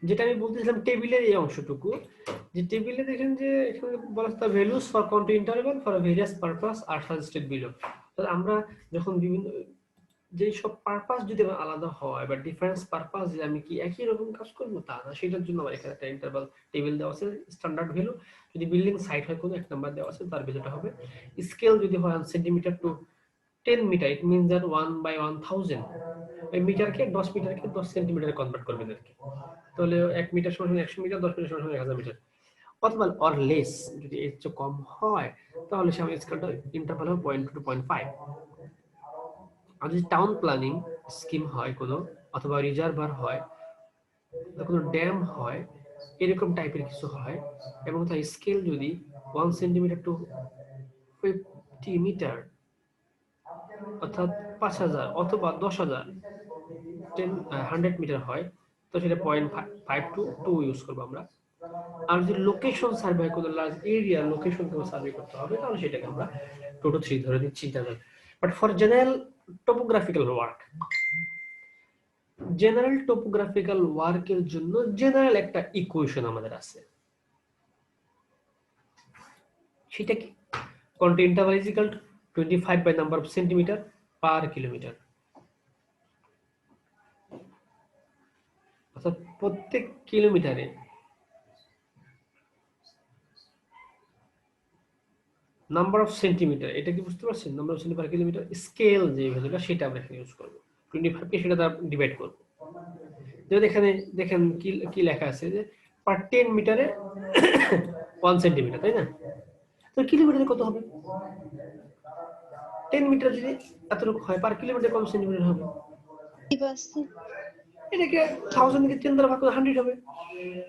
যেটা আমি বলতেছিলাম টেবিলের এই অংশটুকু, যে টেবিলে দেখেন যে এখানে বলা আছে values for counting interval for various purpose are suggested below. তাহলে আমরা যখন বিভিন্ন যে সব পারপাস যদি আমার আলাদা হয় বা ডিফারেন্স পারপাস যে আমি কি একই রকম কাজ করবো তা না, সেটার জন্য আমার এখানে একটা ইন্টারভাল টেবিল দেওয়া আছে স্ট্যান্ডার্ড ভ্যালু। যদি বিল্ডিং সাইট হয় কোনো এক নাম্বার দেওয়া আছে, তার ভ্যালুটা হবে। স্কেল যদি হয় centimetre to 10 metre, it means that 1/1000। এই মিটারকে 10 মিটারকে 10 সেন্টিমিটারে কনভার্ট করবেন আর কি। তাহলে 1 মিটার সমান 100 মিটার, 10 মিটার সমান 1000 মিটার, অথবা অর লেস। যদি এর চেয়ে কম হয় তাহলে সে আমার স্কেলটা ইন্টারভাল হবে 0.2 to 0.5। আর যদি টাউন প্ল্যানিং স্কিম হয় কোনো, অথবা রিজার্ভার হয়, কোনো ড্যাম হয়, এরকম টাইপের কিছু হয়, এবং তার স্কেল যদি 1 সেন্টিমিটার টু 50 মিটার, অর্থাৎ 5000 অথবা 10,000 100 মিটার হয়, তো সেটা 0.5 টু 2 ইউজ করবো আমরা। আর যদি লোকেশন সার্ভে কোনো লার্জ এরিয়া লোকেশন কোনো সার্ভে করতে হবে, তাহলে সেটাকে আমরা 2 to 3 ধরে দিচ্ছি interval. But for general topographical work, general topographical ওয়ার্কের জন্য জেনারেল একটা ইকুয়েশন আমাদের আছে, সেটা কি? Continuity interval is equal to 25 by number of centimetre per kilometre. অর্থাৎ প্রত্যেক কিলোমিটারে নাম্বার অফ সেন্টিমিটার, এটা কি বুঝতে পারছেন? Number of centimetre per kilometre scale যে ভ্যালুটা, সেটা আমরা এখানে ইউজ করব। 25 কে সেটা দ্বারা ডিভাইড করব। যেমন এখানে দেখেন কি কি লেখা আছে, যে পার 10 মিটারে 1 সেন্টিমিটার, তাই না? তো কিলোমিটারে কত হবে? 10 মিটার যদি এতটুকু হয়, পার কিলোমিটার কত সেন্টিমিটার হবে? এটাকে 1000 কে 10 দ্বারা ভাগ করে 100 হবে।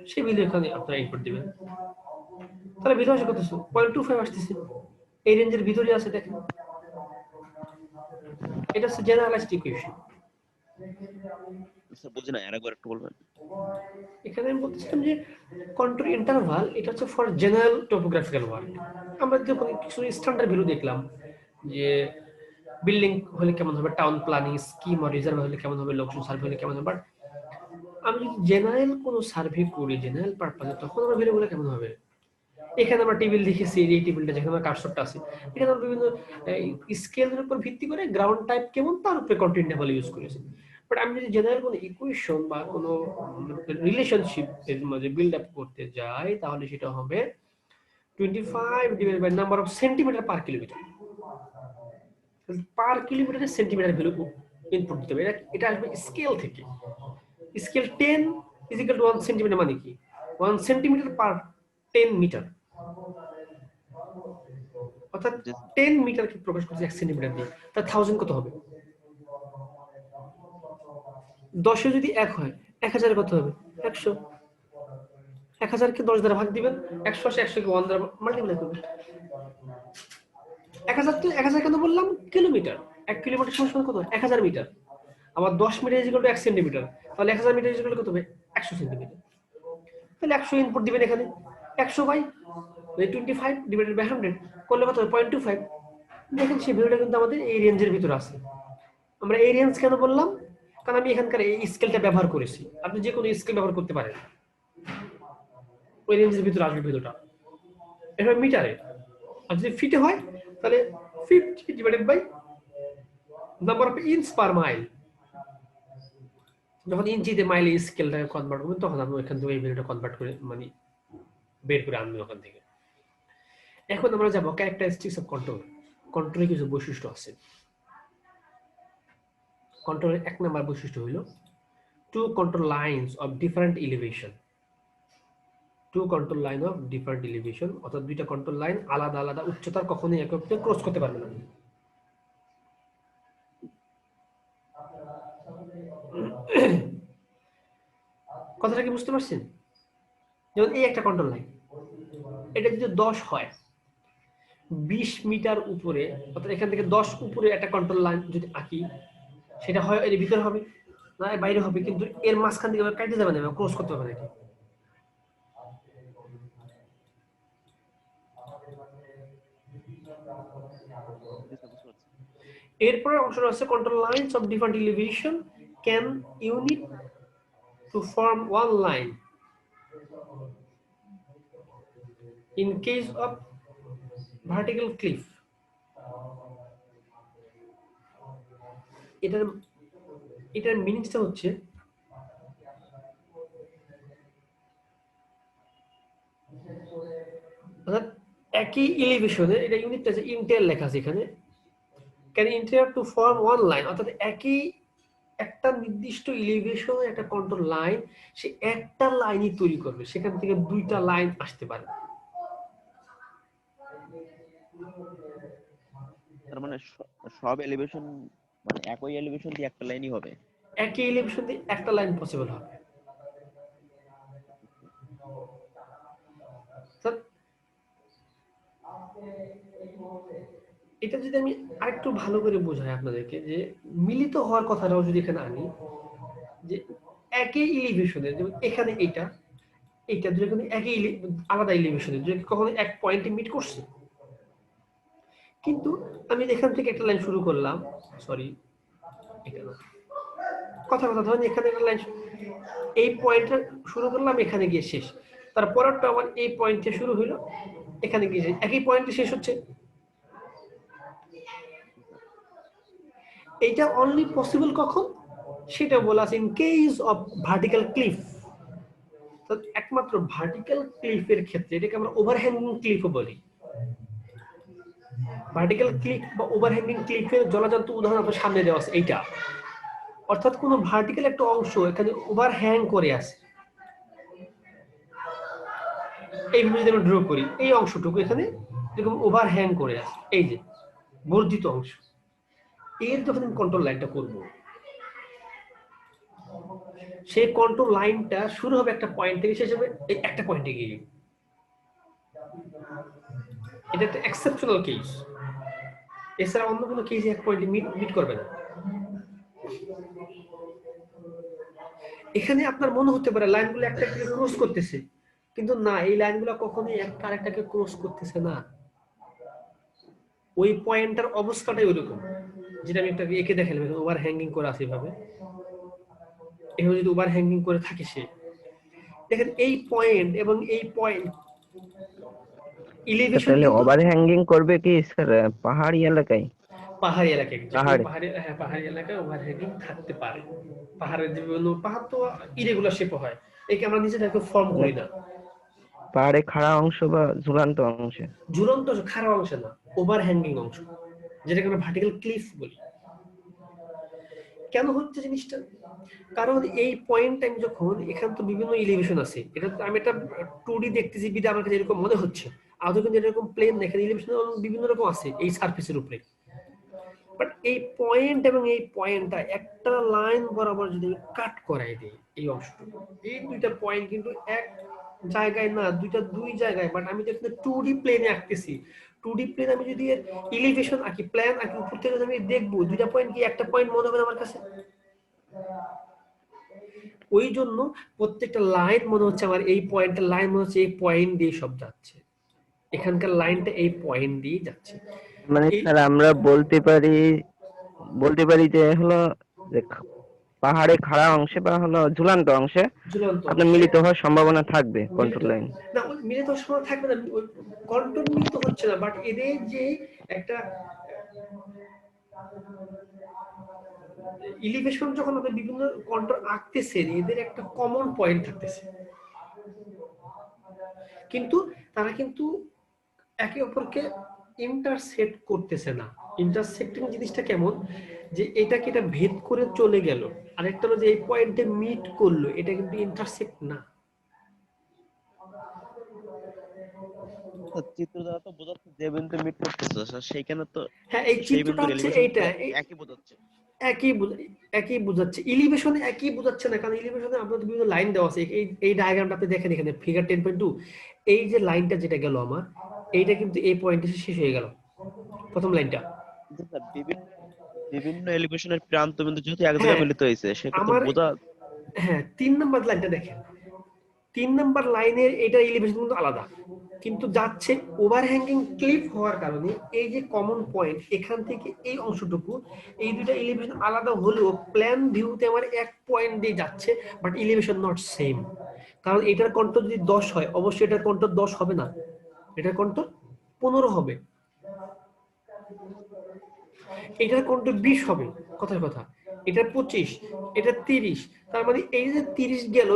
সেই ভ্যালু এখানে আপনারা ইনপুট দিবেন। তাহলে ভ্যালু আসে কত? 0.25 আসতেছে। এই রেঞ্জের ভিতরে আছে, দেখেন। এটা হচ্ছে জেনারেলাইজড ইকুয়েশন। স্যার বুঝি না, আরেকবার একটু বলবেন। এখানে আমি বলতেছিলাম যে কন্ট্রোল ইন্টারভাল এটা হচ্ছে ফর জেনারেল টোপোগ্রাফিক্যাল ওয়ার্ক। আমরা যখন কিছু স্ট্যান্ডার্ড ভ্যালু দেখলাম, যে বিল্ডিং হলে কেমন হবে, টাউন প্ল্যানিং স্কিম আর রিজার্ভ হলে কেমন হবে, লোকেশন সার্ভে হলে কেমন হবে, বাট আমি যদি জেনারেল কোনো সার্ভে করি জেনারেল পারপাসে, তখন আমার ভ্যালুগুলো কেমন হবে? এখানে আমরা টেবিল দেখেছি, এই টেবিলটা যেখানে আমার কার্সরটা আছে, এখানে আমরা বিভিন্ন স্কেলের উপর ভিত্তি করে গ্রাউন্ড টাইপ কেমন তার উপরে কন্টিনিউটি ইন্টারভাল ইউজ করেছি। বাট আমি যদি জেনারেল কোনো ইকুয়েশন বা কোনো রিলেশনশিপ এর মাঝে বিল্ড আপ করতে যাই, তাহলে সেটা হবে 25 divided by number of centimetre per kilometer. Per কিলোমিটারে সেন্টিমিটার ভ্যালু ইনপুট দিতে হবে। এটা আসবে স্কেল থেকে। Scale 10 is equal to 1 centimetre, মানে কি 1 সেন্টিমিটার পার 10 মিটার, অর্থাৎ 10 মিটারকে প্রকাশ করছে 1 সেন্টিমিটার দিয়ে। তার 1000 কত হবে? 10 যদি 1 হয়, 1000 কত হবে? 100। 1000 কে 10 দ্বারা ভাগ দিবেন, 100 আসে, 100 কে 1 দ্বারা মাল্টিপ্লাই করবেন। 1000 তো 1000 কেন বললাম? কিলোমিটার। 1 কিলোমিটার সমান কত? 1000 মিটার। আবার 10 metre is equal to 1 centimetre. তাহলে 1000 মিটার ইজ ইকুয়াল টু কত হবে? 100 সেন্টিমিটার। তাহলে 100 ইনপুট দিবেন এখানে। 100 বাই 25 ডিভাইডেড বাই 100 করলে কত হবে? 0.25। দেখেন সেই ভ্যালুটা কিন্তু আমাদের এই রেঞ্জের ভিতরে আছে। আমরা এই রেঞ্জ কেন বললাম? কারণ আমি এখানকার এই স্কেলটা ব্যবহার করেছি। আপনি যে কোনো স্কেল ব্যবহার করতে পারেন, ওই রেঞ্জের ভিতরে আসবে ভ্যালুটা। এটা মিটারে। আর যদি ফিটে হয়, তাহলে 50 divided by number of inch per mile. যখন ইঞ্চিতে মাইলে স্কেলটাকে কনভার্ট করবেন, তখন আপনি ওইখান থেকে এই ভ্যালুটা কনভার্ট করে মানে বের করে আনবেন ওখান থেকে। এখন আমরা যাবো ক্যারেক্টারিস্টিক্স অফ কন্ট্রোল। কন্ট্রোলের কিছু বৈশিষ্ট্য আছে। কন্ট্রোলের 1 নাম্বার বৈশিষ্ট্য হলো to control lines of different elevation. To control line of different elevation, অর্থাৎ দুইটা কন্ট্রোল লাইন আলাদা আলাদা উচ্চতার কখনোই একে অপরকে ক্রস করতে পারবে না। কথাটা কি বুঝতে পারছেন? যেমন এই একটা কন্ট্রোল লাইন, এটা যদি 10 হয়, 20 মিটার উপরে, অর্থাৎ এখান থেকে 10 উপরে একটা কন্ট্রোল লাইন যদি আঁকি, সেটা হয় এর ভিতরে হবে না এর বাইরে হবে, কিন্তু এর মাঝখান থেকে কাটতে যাবে না, ক্রস করতে হবে নাকি। এরপরে অংশটা আছে control lines of different elevation can unit to form one line. In case of vertical cliff, এটার মিনিংসটা হচ্ছে অর্থাৎ একই এলিভেশনে, এটা ইউনিটটা আছে ইন্টেল লেখা আছে এখানে, can inter to form one line, অর্থাৎ একই একটা নির্দিষ্ট এলিভেশনে একটা কন্ট্রোল লাইন, সে একটা লাইনই তৈরি করবে, সেখান থেকে দুইটা লাইন আসতে পারে। তার মানে সব এলিভেশন মানে একই এলিভেশন দিয়ে একটা লাইনই হবে, একই এলিভেশন দিয়ে একটা লাইন পসিবল হবে। এটা যদি আমি আরেকটু ভালো করে বোঝাই আপনাদেরকে, যে মিলিত হওয়ার কথাটাও যদি এখানে আনি, যে একই এলিভেশনে, যেমন এখানে এইটা এইটা দুটো একই আলাদা এলিভেশনে, যে কখনো এক পয়েন্টে মিট করছে, কিন্তু আমি এখান থেকে একটা লাইন শুরু করলাম, সরি এটা না, কথা ধরেন এখানে একটা লাইন, এই পয়েন্টটা শুরু করলাম, এখানে গিয়ে শেষ, তারপরটা আমার এই পয়েন্টে শুরু হলো, এখানে গিয়ে একই পয়েন্টে শেষ হচ্ছে। এটা অনলি পসিবল কখন, সেটা বলা আছে in case of vertical cliff. তো একমাত্র ভার্টিক্যাল ক্লিফের ক্ষেত্রে, এটাকে আমরা ওভারহ্যাঙ্গিং ক্লিফও বলি। ভার্টিক্যাল ক্লিফ বা ওভারহ্যাঙ্গিং ক্লিফের জলজান্ত উদাহরণ আপনার সামনে দেওয়া আছে এইটা, অর্থাৎ কোন ভার্টিক্যাল একটা অংশ এখানে ওভারহ্যাং করে আছে, এইভাবে যদি আমরা ড্র করি, এই অংশটুকু এখানে এরকম ওভারহ্যাং করে আছে, এই যে বর্ধিত অংশ, এর যখন আমি কন্ট্রোল লাইনটা করব, সেই কন্ট্রোল লাইনটা শুরু হবে একটা পয়েন্ট থেকে, শেষ হবে এই একটা পয়েন্টে গিয়ে। এটা একটা এক্সেপশনাল কেস, এছাড়া অন্য কোনো কেসে এক পয়েন্টে মিট করবে না। এখানে আপনার মনে হতে পারে লাইনগুলো একটাকে ক্রস করতেছে, কিন্তু না, এই লাইনগুলো কখনোই একটা আরেকটাকে ক্রস করতেছে না। ওই পয়েন্টটার অবস্থাটাই ওইরকম, যেটা আমি একটা এঁকে দেখালাম, ওভার হ্যাঙ্গিং করে আছে এভাবে, এভাবে যদি ওভার হ্যাঙ্গিং করে থাকে, সে দেখেন এই পয়েন্ট এবং এই পয়েন্ট এলিভেশন, তাহলে ওভার হ্যাঙ্গিং করবে কি স্যার পাহাড়ি এলাকায়? পাহাড়ি এলাকায়, পাহাড়ি এলাকায় ওভার হ্যাঙ্গিং থাকতে পারে। পাহাড়ের যে বিভিন্ন পাহাড় তো ইরেগুলার শেপ হয়, একে আমরা নিজেদেরকে ফর্ম করি না। পাহাড়ে খাড়া অংশ বা ঝুলন্ত অংশে, ঝুলন্ত খাড়া অংশ না, ওভার হ্যাঙ্গিং অংশ, যেটাকে আমরা ভার্টিক্যাল ক্লিফ বলি। কেন হচ্ছে জিনিসটা? কারণ এই পয়েন্ট আমি যখন, এখানে তো বিভিন্ন এলিভেশন আছে, এটা তো আমি একটা 2D দেখতেছি বিধে আমার কাছে এরকম মনে হচ্ছে, আদৌ কিন্তু এরকম প্লেন না, এখানে এলিভেশন বিভিন্ন রকম আছে এই সারফেসের উপরে। বাট এই পয়েন্ট এবং এই পয়েন্টটা একটা লাইন বরাবর যদি কাট করাই দিই, এই অংশটুকু, এই দুইটা পয়েন্ট কিন্তু এক জায়গায় না, দুই জায়গায়, বাট আমি যেখানে 2D প্লেনে আঁকতেছি, 2D প্লেন আমি যদি এলিভেশন আঁকি, প্ল্যান আঁকি, উপর থেকে আমি দেখবো দুইটা পয়েন্ট কি একটা পয়েন্ট মনে হবে আমার কাছে। ওই জন্য প্রত্যেকটা লাইন মনে হচ্ছে আমার এই পয়েন্টের লাইন মনে হচ্ছে এই পয়েন্ট দিয়ে সব যাচ্ছে, এখানকার লাইনটা এই পয়েন্ট দিয়ে যাচ্ছে। মানে স্যার আমরা বলতে পারি যে হলো যে পাহাড়ে খাড়া অংশে বা হলো ঝুলন্ত অংশে আপনার মিলিত হওয়ার সম্ভাবনা থাকবে কন্ট্রোল লাইন। না, মিলিত হওয়ার সম্ভাবনা থাকবে না, কন্ট্রোল মিলিত হচ্ছে না, বাট এদের যে একটা এলিভেশন যখন আপনি বিভিন্ন কন্ট্রোল আঁকতেছেন, এদের একটা কমন পয়েন্ট থাকতেছে, কিন্তু তারা কিন্তু একে অপরকে ইন্টারসেক্ট করতেছে না। ইন্টারসেক্টিং জিনিসটা কেমন, যে এটাকে এটা ভেদ করে চলে গেল, আরেকটা হলো যে এই পয়েন্টে মিট করলো, এটা কিন্তু ইন্টারসেক্ট না। চিত্র দ্বারা তো বোঝাচ্ছে যে বিন্দু মিট করতেছে সেইখানে তো, হ্যাঁ, এই চিত্রটা হচ্ছে এইটা, একই বোঝাচ্ছে, একই বোঝাচ্ছে, এলিভেশনে একই বোঝাচ্ছে না, কারণ এলিভেশনে আপনাদের বিভিন্ন লাইন দেওয়া আছে। এই ডায়াগ্রামটা আপনি দেখেন এখানে ফিগার 10.2, এই যে লাইনটা যেটা গেল আমার, এইটা কিন্তু এই পয়েন্টে শেষ হয়ে গেল, প্রথম লাইনটা। বিভিন্ন এলিভেশনের প্রান্ত বিন্দু যেহেতু এক জায়গায় মিলিত হয়েছে, সেটা তো বোঝা। হ্যাঁ, 3 নম্বর লাইনটা দেখেন, 3 নাম্বার লাইনের এটা এলিভেশন কিন্তু আলাদা, কিন্তু যাচ্ছে ওভারহ্যাঙ্গিং ক্লিফ হওয়ার কারণে এই যে কমন পয়েন্ট এখান থেকে এই অংশটুকু, এই দুইটা এলিভেশন আলাদা হলেও প্ল্যান ভিউতে আমার এক পয়েন্ট দিয়ে যাচ্ছে, বাট এলিভেশন নট সেম। কারণ এটার কন্ট্রোল যদি 10 হয়, অবশ্যই এটার কন্ট্রোল 10 হবে না, এটার কন্ট্রোল 15 হবে, এটার কন্ট্রোল 20 হবে, কথার কথা, এটা 25, এটা 30। তার মানে এই যে 30 গেল,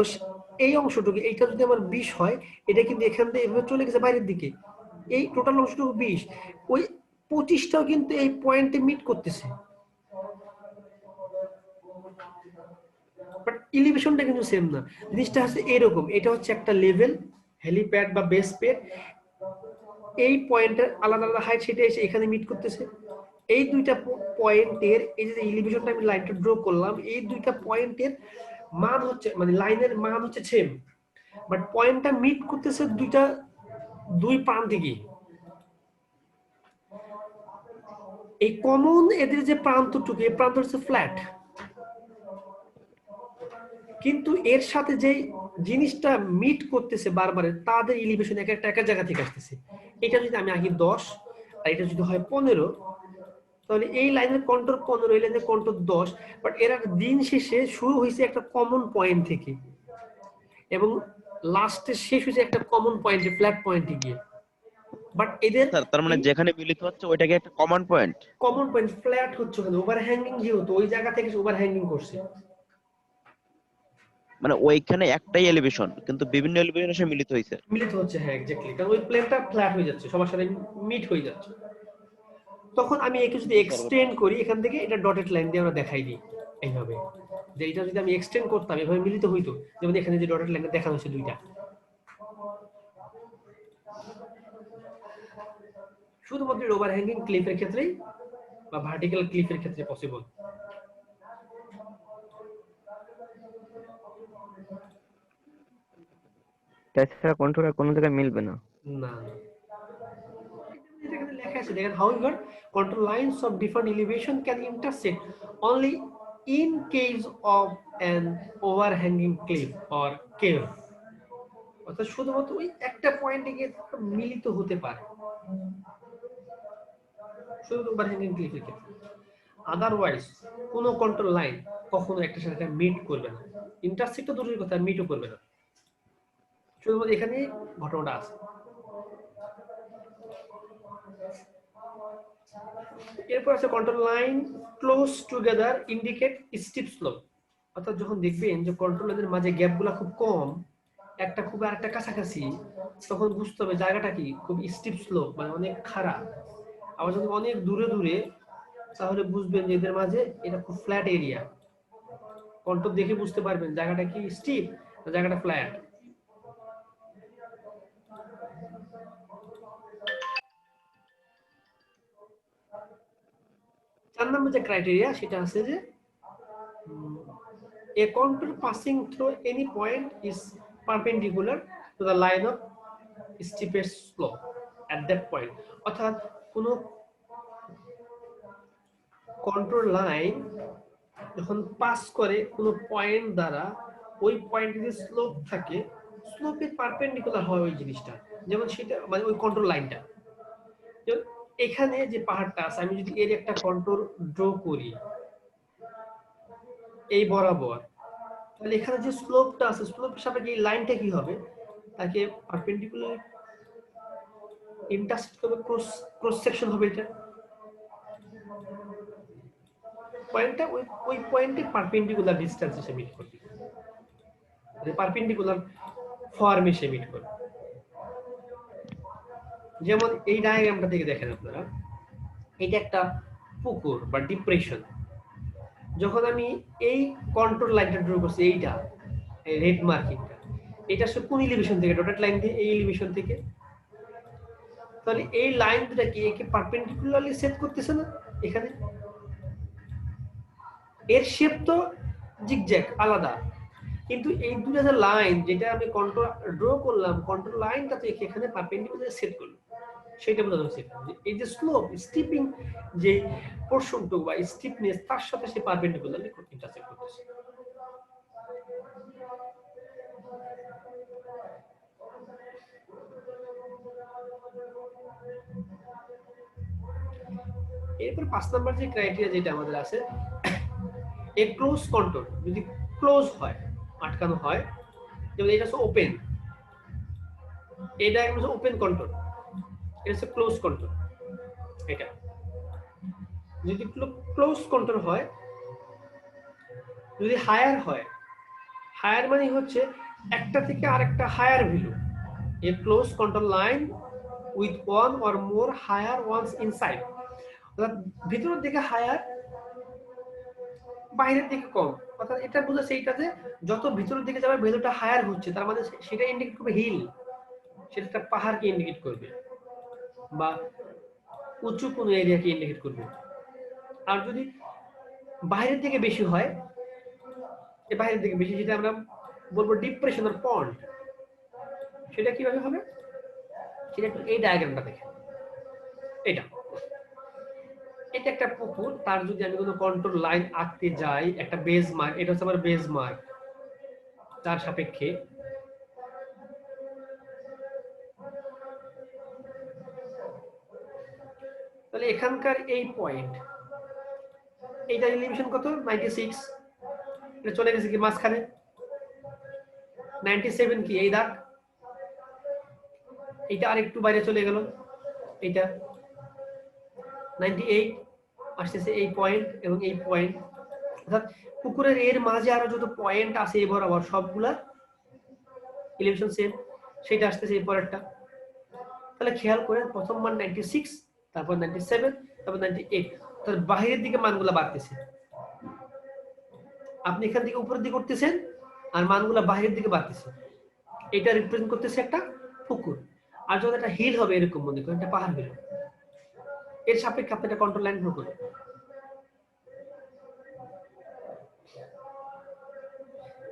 এই অংশটুকু এইটা যদি আমার 20 হয়, এটা কিন্তু এখান থেকে এভাবে চলে গেছে বাইরের দিকে, এই টোটাল অংশটুকু 20, ওই 25টাও কিন্তু এই পয়েন্টে মিট করতেছে, বাট এলিভেশনটা কিন্তু সেম না। জিনিসটা হচ্ছে এরকম, এটা হচ্ছে একটা লেভেল, হেলিপ্যাড বা বেস প্যাড, এই পয়েন্টের আলাদা আলাদা হাইট, সেটা এসে এখানে মিট করতেছে। এই দুইটা পয়েন্টের এই যে এলিভেশনটা আমি লাইনটা ড্র করলাম, এই দুইটা পয়েন্টের মান হচ্ছে মানে লাইনের মান হচ্ছে সেম, বাট পয়েন্টটা মিট করতেছে দুই প্রান্তে গিয়ে। এই কমন এদের যে প্রান্তটুকু, এই প্রান্ত হচ্ছে ফ্ল্যাট, কিন্তু এর সাথে যে জিনিসটা মিট করতেছে বারবার, তাদের এলিভেশন এক একটা জায়গা থেকে আসতেছে। এটা যদি আমি আগে 10 আর এটা যদি হয় 15, তাহলে এই লাইনের কন্ট্রোল 15, এই লাইনের কন্ট্রোল 10, বাট এরা দিন শেষে শুরু হয়েছে একটা কমন পয়েন্ট থেকে এবং লাস্টে শেষ হয়েছে একটা কমন পয়েন্টে, ফ্ল্যাট পয়েন্টে গিয়ে। বাট এদের স্যার তার মানে যেখানে মিলিত হচ্ছে ওইটাকে একটা common point. Common point flat হচ্ছে, ওখানে ওভারহ্যাঙ্গিং যেহেতু ওই জায়গা থেকে ওভারহ্যাঙ্গিং করছে, মানে ওইখানে একটাই এলিভেশন কিন্তু বিভিন্ন এলিভেশন এসে মিলিত হয়েছে। মিলিত হচ্ছে, হ্যাঁ এক্স্যাক্টলি, কারণ ওই প্লেনটা ফ্ল্যাট হয়ে যাচ্ছে, সবার সাথে মিট হয়ে যাচ্ছে। তখন আমি একে যদি এক্সটেন্ড করি, এখান থেকে এটা ডটেড লাইন দিয়ে আমরা দেখাই দিই এইভাবে, যে এটা যদি আমি এক্সটেন্ড করতাম এভাবে মিলিত হইতো, যেমন এখানে যে ডটেড লাইনটা দেখানো হচ্ছে দুইটা, শুধুমাত্র ওভারহ্যাঙ্গিং ক্লিফের ক্ষেত্রেই বা ভার্টিক্যাল ক্লিফের ক্ষেত্রে পসিবল। তাছাড়া কন্ট্রোলার কোনো জায়গায় মিলবে না। না, এখানে লেখা আছে দেখেন, however control lines of different elevation can intersect only in case of an overhanging cliff or cave, অর্থাৎ শুধুমাত্র ওই একটা পয়েন্টে গিয়ে মিলিত হতে পারে, শুধু ওভারহ্যাঙ্গিং ক্লিফের ক্ষেত্রে। আদারওয়াইজ কোনো কন্ট্রোল লাইন কখনো একটা সাথে মিট করবে না, ইন্টারসেক্ট তো দূরের কথা, মিটও করবে না, শুধুমাত্র এখানে ঘটনাটা আছে। এরপর আছে control line close together indicate steep slope, অর্থাৎ যখন দেখবেন যে কন্ট্রোলারদের মাঝে গ্যাপগুলো খুব কম, একটা খুব আর একটা কাছাকাছি, তখন বুঝতে হবে জায়গাটা কি খুব স্টিপ স্লোপ, মানে অনেক খারাপ। আবার যদি অনেক দূরে দূরে, তাহলে বুঝবেন যে এদের মাঝে এটা খুব ফ্ল্যাট এরিয়া, কন্ট্রোল দেখে বুঝতে পারবেন জায়গাটা কি স্টিপ না জায়গাটা ফ্ল্যাট। চার নম্বর যে ক্রাইটেরিয়া সেটা আছে যে a contour passing through any point is perpendicular to the line of steepest slope at that point, অর্থাৎ কোন কন্ট্রোল লাইন যখন পাস করে কোন পয়েন্ট দ্বারা, ওই পয়েন্টে যে স্লোপ থাকে, স্লোপের পারপেন্ডিকুলার হয় ওই জিনিসটা, যেমন সেটা মানে ওই কন্ট্রোল লাইনটা, এখানে যে পাহাড়টা আছে, আমি যদি এর একটা কন্ট্রোল ড্র করি এই বরাবর, তাহলে এখানে যে স্লোপটা আছে, স্লোপের সাপেক্ষে এই লাইনটা কি হবে, তাকে পারপেন্ডিকুলার ইন্টারসেক্ট করবে, ক্রস সেকশন হবে, এটা পয়েন্টটা ওই পয়েন্টে পারপেন্ডিকুলার ডিসটেন্স এসে মিট করবে, মানে পারপেন্ডিকুলার ফর্ম এসে মিট করবে। যেমন এই ডায়াগ্রামটা থেকে দেখেন আপনারা, এটা একটা পুকুর বা ডিপ্রেশন, যখন আমি এই কন্ট্রোল লাইনটা ড্র করছি, এইটা রেড মার্কিংটা, এটা আসলে কোন এলিভেশন থেকে, ডটেড লাইন দিয়ে এই এলিভেশন থেকে, তাহলে এই লাইন দুটা কি একে পারপেন্ডিকুলারলি সেট করতেছে না, এখানে এর শেপ তো জিগজ্যাগ আলাদা, কিন্তু এই দুটা যে লাইন যেটা আমি কন্ট্রোল ড্র করলাম, কন্ট্রোল লাইনটা তো এখানে পারপেন্ডিকুলার সেট করলো, সেটা বোঝানো হচ্ছে এই যে স্লোপ স্টিপিং যে পোরশনটুকু বা স্টিপনেস, তার সাথে সে পারপেন্ডিকুলারলি ইন্টারসেক্ট করতেছে। এরপর 5 নাম্বার যে ক্রাইটেরিয়া যেটা আমাদের আছে, এ ক্লোজ কন্ট্রোল যদি ক্লোজ হয়, আটকানো হয়, যেমন এটা হচ্ছে ওপেন, এটা হচ্ছে ওপেন কন্ট্রোল, এটা হচ্ছে ক্লোজ কন্ট্রোল। এটা যদি ক্লোজ কন্ট্রোল হয়, যদি হায়ার হয়, হায়ার মানে হচ্ছে একটা থেকে আরেকটা higher value, a close control line with one or more higher ones inside, অর্থাৎ ভিতরের দিকে হায়ার, বাইরের দিকে কম। অর্থাৎ এটা বুঝাচ্ছে এইটা যে যত ভিতরের দিকে যাবে ভ্যালুটা হায়ার হচ্ছে, তার মানে সেটা ইন্ডিকেট করবে হিল, সেটা একটা পাহাড়কে ইন্ডিকেট করবে বা উঁচু কোনো এরিয়াকে ইন্ডিকেট করবে। আর যদি বাইরের দিকে বেশি হয়, এই বাইরের দিকে বেশি, যেটা আমরা বলবো ডিপ্রেশন অর পন্ড, সেটা কিভাবে হবে, সেটা একটু এই ডায়াগ্রামটা দেখেন। এটা এটা একটা পুকুর, তার যদি আমি কোনো কন্ট্রোল লাইন আঁকতে যাই, একটা বেজ মার্ক, এটা হচ্ছে আমার বেজ মার্ক, তার সাপেক্ষে তাহলে এখানকার এই পয়েন্ট, এইটা এলিভেশন কত 96, এটা চলে গেছে কি মাঝখানে 97 কি এই দাগ, এইটা আর একটু বাইরে চলে গেল, এইটা 98 আসতেছে এই পয়েন্ট এবং এই পয়েন্ট, অর্থাৎ পুকুরের এর মাঝে আরো যত পয়েন্ট আছে এই বরাবর সবগুলা এলিভেশন সেম, সেটা আসতেছে এই পরেরটা। তাহলে খেয়াল করেন প্রথম মান 96, তারপর 97, তারপর 98, তাহলে বাহিরের দিকে মানগুলা বাড়তেছে, আপনি এখান থেকে উপরের দিকে উঠতেছেন আর মানগুলা বাহিরের দিকে বাড়তেছে, এটা রিপ্রেজেন্ট করতেছে একটা পুকুর। আর যখন একটা হিল হবে এরকম মনে করেন একটা পাহাড় বেরো, এর সাপেক্ষে আপনি একটা কন্ট্রোল লাইন ড্র করবেন।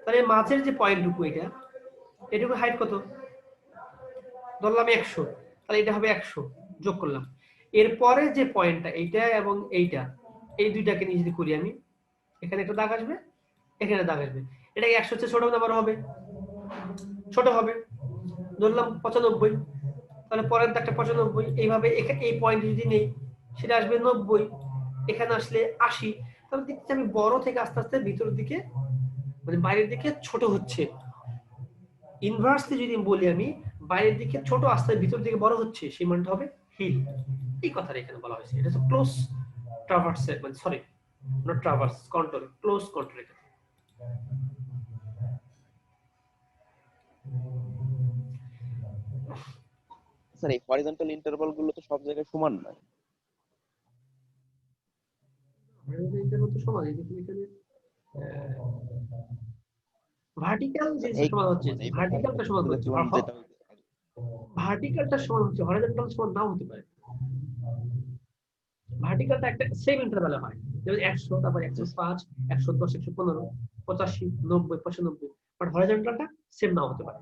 তাহলে মাঝের যে পয়েন্টটুকু, এটুকু হাইট কত ধরলাম 100, তাহলে এটা হবে 100 যোগ করলাম। এরপরে যে পয়েন্টটা এইটা এবং এইটা, এই দুইটাকে নিয়ে যদি করি আমি, এখানে একটা দাগ আসবে, এখানে দাগ আসবে, এটা 100 চেয়ে ছোট না বড় হবে, ছোট হবে, ধরলাম 95, তাহলে পরের দাগটা 95, এইভাবে এই পয়েন্ট যদি নেই সেটা আসবে 90, এখানে আসলে 80, তাহলে দেখছি আমি বড় থেকে আস্তে আস্তে ভিতরের দিকে মানে বাইরের দিকে ছোট হচ্ছে। ইনভার্সলি যদি বলি আমি, বাইরের দিকে ছোট আস্তে ভিতর দিকে বড় হচ্ছে, সেই মানটা হবে হিল। এই কথাটা এখানে বলা হয়েছে, এটা হচ্ছে ক্লোজ ট্রাভার্স, মানে sorry not traverse, control, close control. Sir এই হরিজন্টাল ইন্টারভাল গুলো তো সব জায়গায় সমান নয়। এটা হচ্ছে সমান, এই যে এখানে ভার্টিক্যাল যে এই সমান হচ্ছে, মানে এই ভার্টিক্যালটা সমান হচ্ছে, বলেছিলাম যেটা ভার্টিক্যালটা সমান হচ্ছে, হরিজন্টাল সমান নাও হতে পারে। ভার্টিক্যালটা একটা সেম ইন্টারভ্যালে হয়, যেমন 100, তারপর 105, 110, 115, 85, 90, 95, বাট হরিজন্টালটা সেম নাও হতে পারে।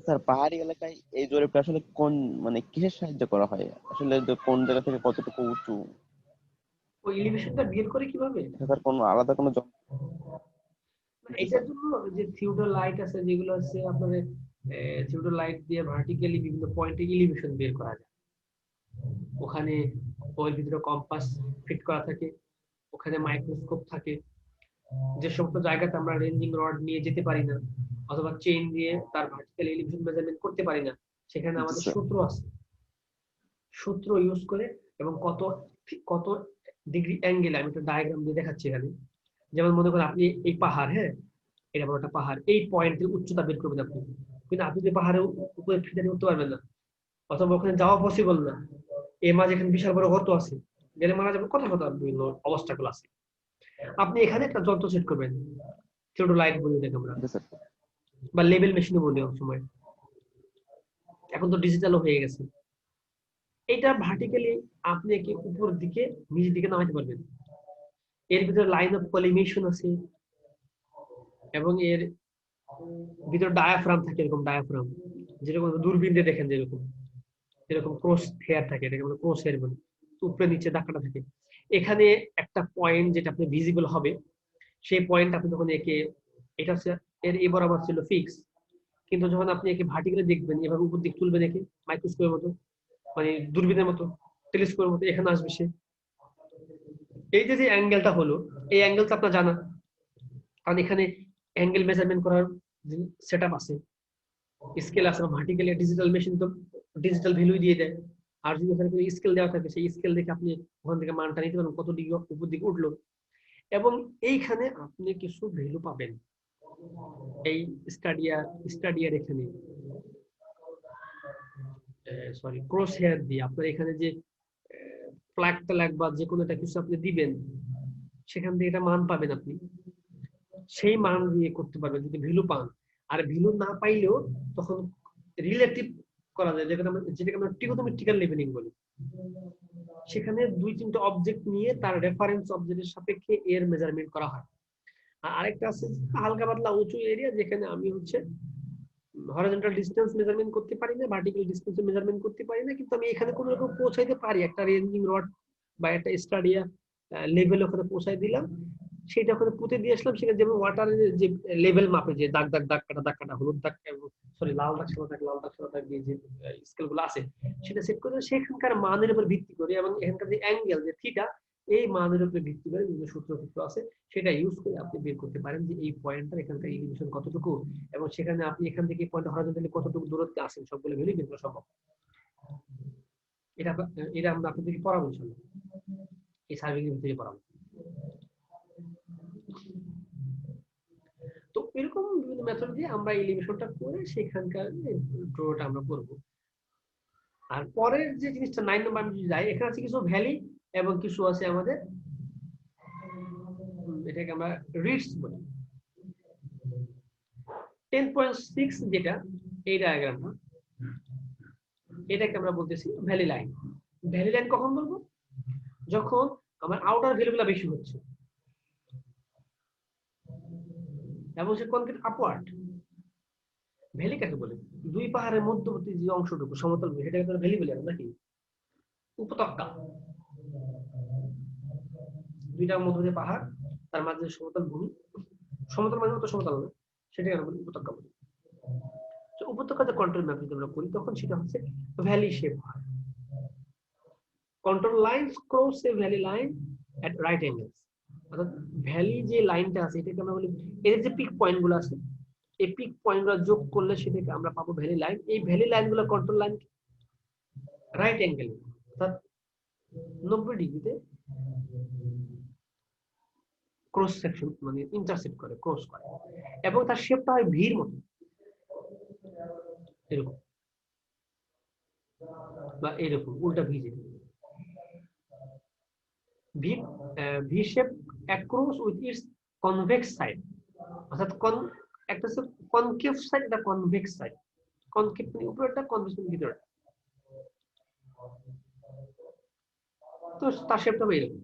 স্যার পাহাড়ি এলাকায় এই জরিপটা আসলে কোন মানে কিসের সাহায্য করা হয়, আসলে কোন জায়গা থেকে কতটুকু উঁচু, ওই এলিভেশনটা বের করে কিভাবে, স্যার কোনো আলাদা কোনো এটার জন্য যে থিওডোলাইট আছে, যেগুলো আছে আপনার থিওডোলাইট দিয়ে ভার্টিক্যালি বিভিন্ন পয়েন্টে এলিভেশন বের করা যায়। ওখানে ওর ভিতরে কম্পাস ফিট করা থাকে, ওখানে মাইক্রোস্কোপ থাকে, যে সমস্ত জায়গাতে আমরা রেঞ্জিং রড নিয়ে যেতে পারি না অথবা চেইন দিয়ে তার ভার্টিক্যাল এলিভেশন মেজারমেন্ট করতে পারি না, সেখানে আমাদের সূত্র আছে, সূত্র ইউজ করে এবং কত কত ডিগ্রি অ্যাঙ্গেল, আমি একটা ডায়াগ্রাম দিয়ে দেখাচ্ছি এখানে। যেমন মনে করেন আপনি এই পাহাড়, হ্যাঁ এটা বড় একটা পাহাড়, এই পয়েন্টের উচ্চতা বের করবেন আপনি, কিন্তু আপনি যে পাহাড়ের উপরে ফিরে উঠতে পারবেন না, অথবা ওখানে যাওয়া পসিবল না, এর মাঝে এখানে বিশাল বড় গর্ত আছে, গেলে মারা যাবে, কত কত বিভিন্ন অবস্টাকল আছে। আপনি এখানে একটা যন্ত্র সেট করবেন, ছোট লাইট বলি দেখে আমরা, বা লেভেল মেশিনও বলি অনেক সময়, এখন তো ডিজিটালও হয়ে গেছে। এটা ভার্টিক্যালি আপনি একে উপর দিকে নিচের দিকে নামাতে পারবেন। এর ভিতরে লাইন অফ কলিমেশন আছে এবং এর ভিতরে ডায়াফ্রাম থাকে, এরকম ডায়াফ্রাম যেরকম দূরবীন দিয়ে দেখেন, যেরকম এরকম ক্রস হেয়ার থাকে, এটাকে আমরা ক্রস হেয়ার বলি, উপরে নিচে দাগটা থাকে। এখানে একটা পয়েন্ট যেটা আপনি ভিজিবল হবে, সেই পয়েন্ট আপনি যখন একে, এটা হচ্ছে এর এই বরাবর ছিল ফিক্স, কিন্তু যখন আপনি একে ভার্টিক্যালি দেখবেন, এভাবে উপর দিকে তুলবেন একে মাইক্রোস্কোপের মতো, মানে দূরবীনের মতো, টেলিস্কোপের মতো এখানে আসবে সে। এই যে অ্যাঙ্গেলটা হলো, এই অ্যাঙ্গেলটা আপনার জানা, কারণ এখানে অ্যাঙ্গেল মেজারমেন্ট করার সেটআপ আছে, স্কেল আছে, ভার্টিক্যালি ডিজিটাল মেশিন তো ডিজিটাল ভ্যালু দিয়ে দেয়। আর যদি ওখানে কোনো স্কেল দেওয়া থাকে, সেই স্কেল দেখে আপনি ওখান থেকে মানটা নিতে পারেন কত ডিগ্রি উপর দিকে উঠলো। এবং এইখানে আপনি কিছু ভ্যালু পাবেন, এই স্টাডিয়ার এখানে সরি ক্রস হেয়ার দিয়ে আপনার এখানে যে ফ্ল্যাগ বা যে কোনো একটা কিছু আপনি দিবেন, সেখান থেকে এটা মান পাবেন আপনি, সেই মান দিয়ে করতে পারবেন যদি ভ্যালু পান। আর ভ্যালু না পাইলেও তখন রিলেটিভ করা যায়, যেটাকে আমরা ট্রিগোনোমেট্রিক্যাল লেভেলিং বলি। সেখানে 2-3টা অবজেক্ট নিয়ে তার রেফারেন্স অবজেক্টের সাপেক্ষে এর মেজারমেন্ট করা হয়। আর আরেকটা আছে হালকা পাতলা উঁচু এরিয়া, যেখানে আমি হচ্ছে হরিজন্টাল ডিসটেন্স মেজারমেন্ট করতে পারি না, ভার্টিক্যাল ডিসটেন্স মেজারমেন্ট করতে পারি না, কিন্তু আমি এখানে কোনো রকম পৌঁছাইতে পারি, একটা রেঞ্জিং রড বা একটা স্টাডিয়া লেভেল ওখানে পৌঁছাই দিলাম, সেটা ওখানে পুঁতে দিয়ে আসলাম। সেখানে যেমন ওয়াটারের যে লেভেল মাপে যে দাগ কাটা হলুদ দাগ, সরি লাল দাগ সাদা দাগ দিয়ে যে স্কেল গুলো আছে, সেটা সেট করে সেখানকার মানের উপর ভিত্তি করে এবং এখানকার যে অ্যাঙ্গেল যে থিটা, এই মানের উপর ভিত্তি করে বিভিন্ন সূত্র আছে, সেটা ইউজ করে আপনি বের করতে পারেন যে এই পয়েন্টটার এখানকার এলিভেশন কতটুকু, এবং সেখানে আপনি এখান থেকে পয়েন্ট হরিজন্টালি কতটুকু দূরত্বে আছেন, সবগুলো ভ্যালু বের করা সম্ভব। এটা আমরা আপনাদেরকে পড়াবো ইনশাআল্লাহ, এই সার্ভে থেকে পড়াবো। তো এরকম বিভিন্ন মেথড দিয়ে আমরা এলিভেশনটা করে সেখানকার ড্রটা আমরা করব। আর পরের যে জিনিসটা 9 নম্বর আমি যদি যাই, এখানে আছে কিছু ভ্যালি এবং কিছু আছে আমাদের, এটাকে আমরা রিডস বলি। 10.6 যেটা এই ডায়াগ্রামটা, এটাকে আমরা বলতেছি ভ্যালি লাইন। ভ্যালি লাইন কখন বলবো? যখন আমার আউটার ভ্যালুগুলো বেশি হচ্ছে এবং সে কনক্রিট আপওয়ার্ড। ভ্যালি কাকে বলে? দুই পাহাড়ের মধ্যবর্তী যে অংশটুকু সমতল ভূমি, সেটাকে আমরা ভ্যালি বলি নাকি? উপত্যকা, দুইটা মধ্যবর্তী পাহাড়, তার মাঝে সমতল ভূমি, সমতল মানে তো সমতল না, সেটাকে আমরা বলি উপত্যকা বলি। তো উপত্যকা যে কন্ট্রোল ম্যাপ যদি আমরা করি, তখন সেটা হচ্ছে ভ্যালি শেপ হয়। কন্ট্রোল লাইন ক্রস এ ভ্যালি লাইন এট রাইট অ্যাঙ্গেলস। অর্থাৎ ভ্যালি যে লাইনটা আছে, এটাকে আমরা বলি, এর যে পিক পয়েন্ট গুলো আছে, এই পিক পয়েন্ট গুলো যোগ করলে সেটাকে আমরা পাবো ভ্যালি লাইন। এই ভ্যালি লাইন গুলো কন্ট্রোল লাইন রাইট অ্যাঙ্গেল, অর্থাৎ 90 ডিগ্রিতে ক্রস সেকশন মানে ইন্টারসেক্ট করে, ক্রস করে, এবং তার শেপটা হয় ভির মতো এরকম, বা এরকম উল্টা ভিজে V shape across with its convex side. অর্থাৎ একটা হচ্ছে কনকেভ সাইড, এটা কনভেক্স সাইড। কনকেভ মানে উপরেরটা, কনভেক্স মানে ভিতরেরটা। তো তার শেপটা হবে এরকম,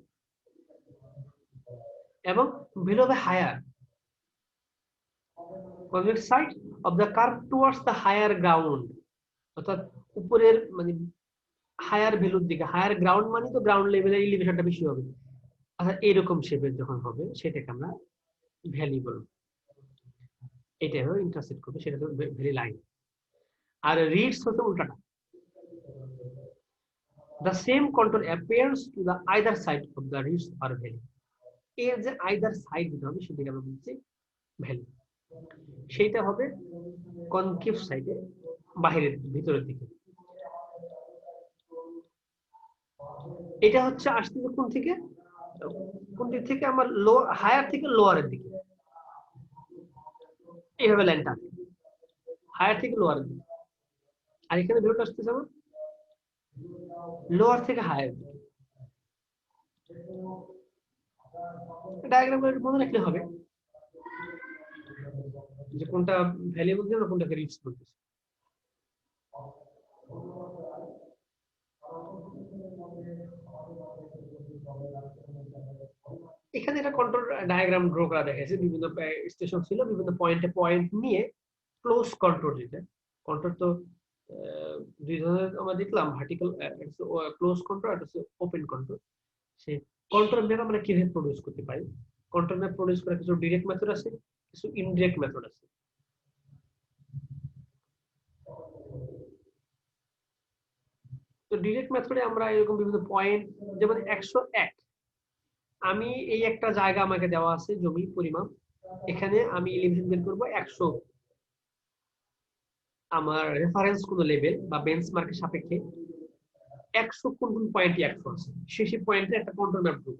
এবং below the higher convex side of the curve towards the higher ground, অর্থাৎ উপরের মানে হায়ার ভ্যালুর দিকে, হায়ার গ্রাউন্ড মানে তো গ্রাউন্ড লেভেলের এলিভেশনটা বেশি হবে। অর্থাৎ এরকম শেপের যখন হবে, সেটাকে আমরা ভ্যালি বলবো। এটা হলো ইন্টারসেক্ট করবে, সেটা হলো ভ্যালি লাইন। আর রিডস হচ্ছে উল্টাটা, the same contour appears to the either side of the ridge or valley। এর যে আইদার সাইড যেটা হবে, সেটাকে আমরা বলছি ভ্যালি। সেইটা হবে কনকেভ সাইডে, বাহিরের ভিতরের দিকে। এটা হচ্ছে আসছে কোন থেকে, কোন দিক থেকে? আমার হায়ার থেকে লোয়ারের দিকে, এইভাবে লাইনটা হায়ার থেকে লোয়ারের দিকে। আর এখানে ভ্যালুটা আসতেছে আমার লোয়ার থেকে হায়ার দিকে। ডায়াগ্রাম মনে রাখলে হবে যে কোনটা ভ্যালি বলতে আমরা কোনটাকে রিডস বলতেছি। এখানে একটা কন্ট্রোল ডায়াগ্রাম ড্র করা দেখাচ্ছে, বিভিন্ন স্টেশন ছিল, বিভিন্ন পয়েন্ট নিয়ে ক্লোজ কন্ট্রোল। যেটা কন্ট্রোল তো দুই ধরনের আমরা দেখলাম, ভার্টিক্যাল ক্লোজ কন্ট্রোল আর হচ্ছে ওপেন কন্ট্রোল। সেই কন্ট্রোল ম্যাপ আমরা কিভাবে প্রডিউস করতে পারি? কন্ট্রোল ম্যাপ প্রডিউস করার কিছু ডিরেক্ট মেথড আছে, কিছু ইনডিরেক্ট মেথড আছে। তো ডিরেক্ট মেথডে আমরা এরকম বিভিন্ন পয়েন্ট, যেমন 101, আমি এই একটা জায়গা আমাকে দেওয়া আছে জমি পরিমাপ, এখানে আমি এলিভেশন বের করব 100, আমার রেফারেন্স কোন লেভেল বা বেঞ্চমার্কের সাপেক্ষে 100 কোন কোন পয়েন্টে 100 আছে, সেই পয়েন্টে একটা কন্ট্রোল ম্যাপ দেব।